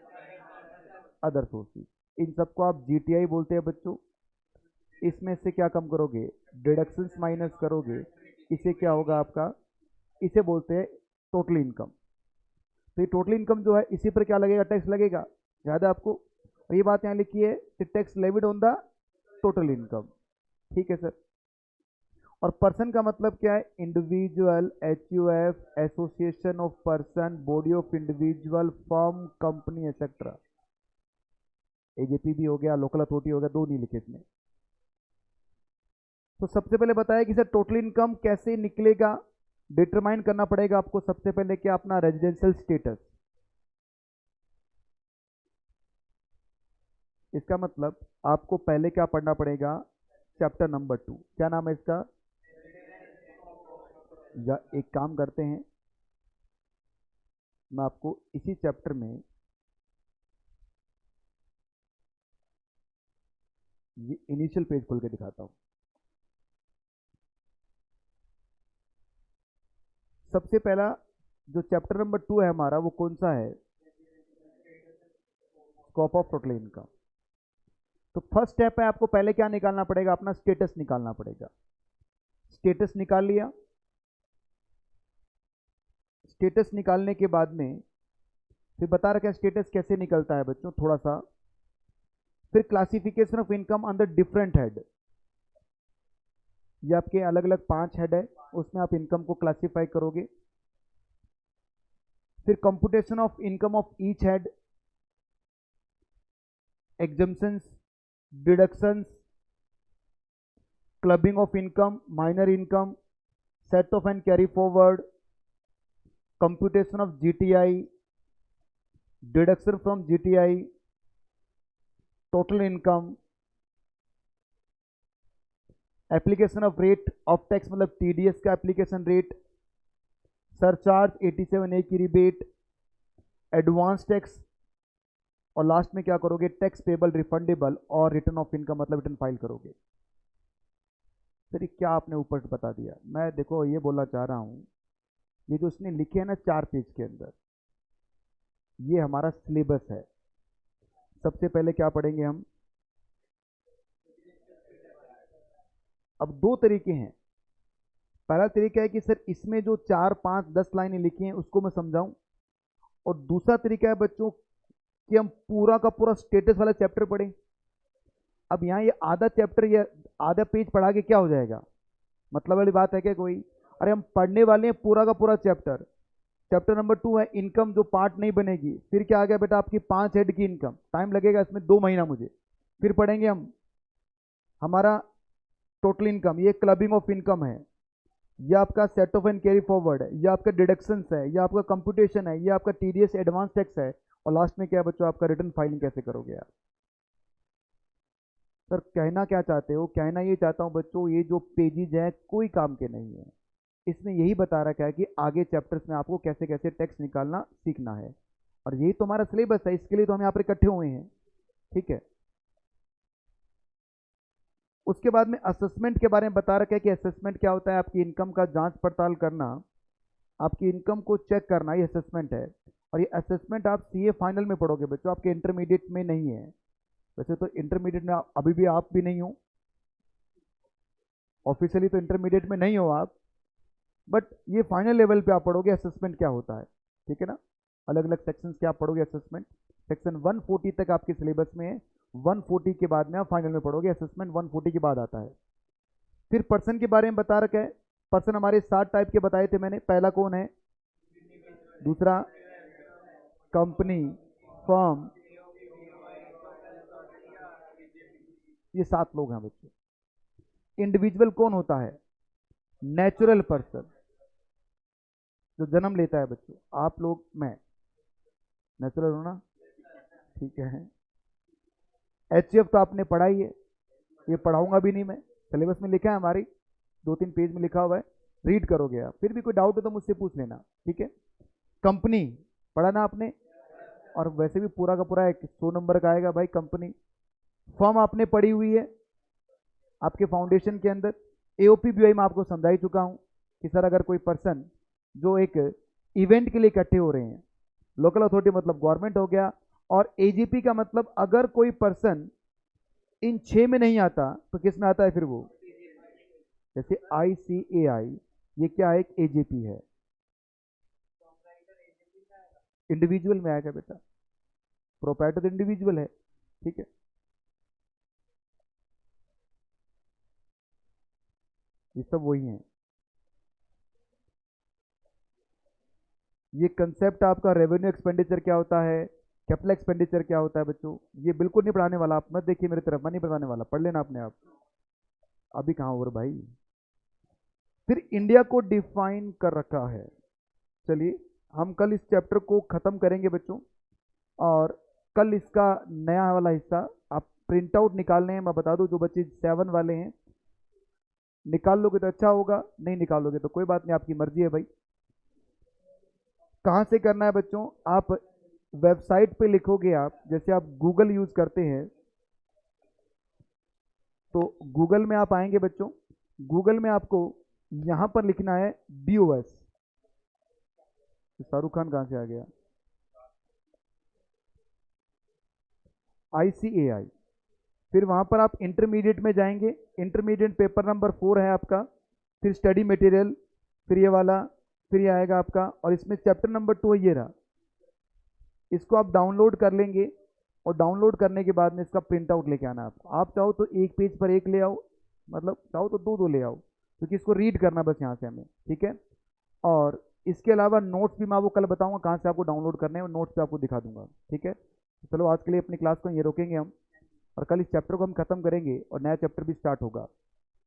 other sources. इन सबको आप जीटीआई बोलते हैं बच्चों। इसमें से क्या कम करोगे, डिडक्शंस माइनस करोगे, इसे क्या होगा आपका, इसे बोलते हैं टोटल इनकम। तो ये टोटल इनकम जो है इसी पर क्या लगेगा, टैक्स लगेगा। याद है आपको? और ये बात यहाँ लिखी है, tax levied on the total income. ठीक है सर। और पर्सन का मतलब क्या है, individual, HUF, association of person, body of individual, firm, company etcetera. AJP भी हो गया, लोकल अथॉरिटी हो गया, दो नहीं लिखे इसमें। तो सबसे पहले बताया कि सर टोटल इनकम कैसे निकलेगा, डिटरमाइन करना पड़ेगा आपको सबसे पहले क्या, अपना रेजिडेंशियल स्टेटस। इसका मतलब आपको पहले क्या पढ़ना पड़ेगा, चैप्टर नंबर 2, क्या नाम है इसका, या एक काम करते हैं, मैं आपको इसी चैप्टर में ये इनिशियल पेज खोल के दिखाता हूं। सबसे पहला जो चैप्टर नंबर 2 है हमारा, वो कौन सा है, स्कोप ऑफ टोटल इनकम। तो फर्स्ट स्टेप है, आपको पहले क्या निकालना पड़ेगा, अपना स्टेटस निकालना पड़ेगा। स्टेटस निकाल लिया। स्टेटस निकालने के बाद में फिर बता रखा है स्टेटस कैसे निकलता है बच्चों, थोड़ा सा। फिर classification of income under different head, ये आपके अलग अलग 5 हेड है, उसमें आप इनकम को क्लासिफाई करोगे। फिर computation of income of each head, exemptions, deductions, clubbing of income, minor income, set of and carry forward, computation of GTI, deduction from GTI, total income, application of rate of tax मतलब TDS का application rate, surcharge 87A की rebate, advance tax, और last में क्या करोगे, tax payable, refundable और return of income मतलब return file करोगे। फिर क्या आपने ऊपर से बता दिया। मैं देखो ये बोलना चाह रहा हूं, ये जो उसने लिखे है ना 4 पेज के अंदर, ये हमारा सिलेबस है। सबसे पहले क्या पढ़ेंगे हम, अब 2 तरीके हैं। पहला तरीका है कि सर इसमें जो 4, 5, 10 लाइनें लिखी हैं उसको मैं समझाऊं, और दूसरा तरीका है बच्चों कि हम पूरा का पूरा स्टेटस वाला चैप्टर पढ़ें। अब यहाँ ये आधा चैप्टर या आधा पेज पढ़ा के क्या हो जाएगा, मतलब वाली बात है क्या कोई। अरे हम पढ़ने वाले हैं पूरा का पूरा चैप्टर। चैप्टर नंबर 2 है इनकम, जो पार्ट नहीं बनेगी। फिर क्या आ गया बेटा, आपकी 5 हेड की इनकम, टाइम लगेगा इसमें 2 महीना मुझे। फिर पढ़ेंगे हम हमारा टोटल इनकम, ये क्लबिंग ऑफ इनकम है, ये आपका set of and carry forward है, ये आपका डिडक्शंस है, ये आपका कंप्यूटेशन है, ये आपका टीडीएस एडवांस टैक्स है, और लास्ट में क्या है बच्चों, आपका रिटर्न फाइलिंग कैसे करोगे यार। सर कहना क्या चाहते हो, कहना ये चाहता हूं बच्चों, ये जो पेजेज हैं कोई काम के नहीं है। इसमें यही बता रखा है कि आगे चैप्टर्स में आपको कैसे कैसे टैक्स निकालना सीखना है, और यही तो हमारा सिलेबस है, इसके लिए तो हम यहाँ पर इकट्ठे हुए हैं। ठीक है। उसके बाद में असेसमेंट के बारे में बता रखा है कि असेसमेंट क्या होता है, आपकी इनकम का जांच पड़ताल करना, आपकी इनकम को चेक करना, ये असेसमेंट है। और ये असेसमेंट आप सीए फाइनल में पढ़ोगे बच्चों, आपके इंटरमीडिएट में नहीं है। वैसे तो इंटरमीडिएट में अभी भी आप भी नहीं हो, ऑफिशियली तो इंटरमीडिएट में नहीं हो आप, बट ये फाइनल लेवल पे आप पढ़ोगे असेसमेंट क्या होता है। ठीक है ना, अलग अलग सेक्शंस क्या आप पढ़ोगे असेसमेंट। सेक्शन 140 तक आपके सिलेबस में है, 140 के बाद में आप फाइनल में पढ़ोगे, असेसमेंट 140 के बाद आता है। फिर पर्सन के बारे में बता रखा है, पर्सन हमारे 7 टाइप के बताए थे मैंने। पहला कौन है, दूसरा कंपनी, फर्म, ये 7 लोग हैं बच्चों। इंडिविजुअल कौन होता है, नेचुरल पर्सन, जो जन्म लेता है बच्चों, आप लोग, मैं नेचुरल हूं ना, ठीक है। एचसीएफ तो आपने पढ़ा ही है, ये पढ़ाऊंगा भी नहीं मैं, सिलेबस में लिखा है हमारी, 2-3 पेज में लिखा हुआ है, रीड करोगे आप। फिर भी कोई डाउट हो तो मुझसे पूछ लेना, ठीक है। कंपनी पढ़ा ना आपने, और वैसे भी पूरा का पूरा 100 नंबर का आएगा भाई कंपनी। फर्म आपने पढ़ी हुई है आपके फाउंडेशन के अंदर। एओपी बीआई में आपको समझा ही चुका हूं कि सर अगर कोई पर्सन जो एक इवेंट के लिए इकट्ठे हो रहे हैं, लोकल अथॉरिटी मतलब गवर्नमेंट हो गया, और एजीपी का मतलब अगर कोई पर्सन इन 6 में नहीं आता तो किस में आता है फिर वो, जैसे आईसीएआई, ये क्या है, एक एजीपी है, इंडिविजुअल में आएगा बेटा, प्रोप्राइटर इंडिविजुअल है। ठीक है, ये सब वही है। ये कंसेप्ट आपका रेवेन्यू एक्सपेंडिचर क्या होता है, कैपिटल एक्सपेंडिचर क्या होता है बच्चों, ये बिल्कुल नहीं पढ़ाने वाला, आप मत देखिए मेरी तरफ, मैं नहीं पढ़ाने वाला, पढ़ लेना अपने आप। अभी कहाँ और भाई। फिर इंडिया को डिफाइन कर रखा है। चलिए हम कल इस चैप्टर को खत्म करेंगे बच्चों, और कल इसका नया वाला हिस्सा आप प्रिंट आउट निकालने हैं। मैं बता दूं जो बच्चे 7 वाले हैं, निकाल लोगे तो अच्छा होगा, नहीं निकालोगे तो कोई बात नहीं, आपकी मर्जी है भाई। कहाँ से करना है बच्चों, आप वेबसाइट पे लिखोगे, आप जैसे आप गूगल यूज करते हैं, तो गूगल में आप आएंगे बच्चों, गूगल में आपको यहां पर लिखना है BOS। शाहरुख खान कहां से आ गया, ICAI, फिर वहाँ पर आप इंटरमीडिएट में जाएंगे, इंटरमीडिएट पेपर नंबर 4 है आपका, फिर स्टडी मटेरियल, फिर ये वाला, फिर ये आएगा आपका, और इसमें चैप्टर नंबर 2 ये रहा। इसको आप डाउनलोड कर लेंगे और डाउनलोड करने के बाद में इसका प्रिंट आउट लेके आना आपको। आप चाहो तो एक पेज पर एक ले आओ, मतलब चाहो तो दो दो ले आओ, क्योंकि इसको रीड करना बस यहाँ से हमें, ठीक है। और इसके अलावा नोट्स भी मैं आपको कल बताऊंगा कहाँ से आपको डाउनलोड करने हैं, और नोट्स भी आपको दिखा दूंगा, ठीक है। तो चलो आज के लिए अपनी क्लास को ये रोकेंगे हम, और कल इस चैप्टर को हम खत्म करेंगे और नया चैप्टर भी स्टार्ट होगा।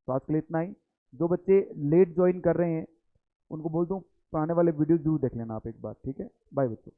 तो आज के लिए इतना ही। जो बच्चे लेट ज्वाइन कर रहे हैं उनको बोल दूँ पुराने वाले वीडियो जरूर देख लेना आप एक बार, ठीक है। बाय बच्चों।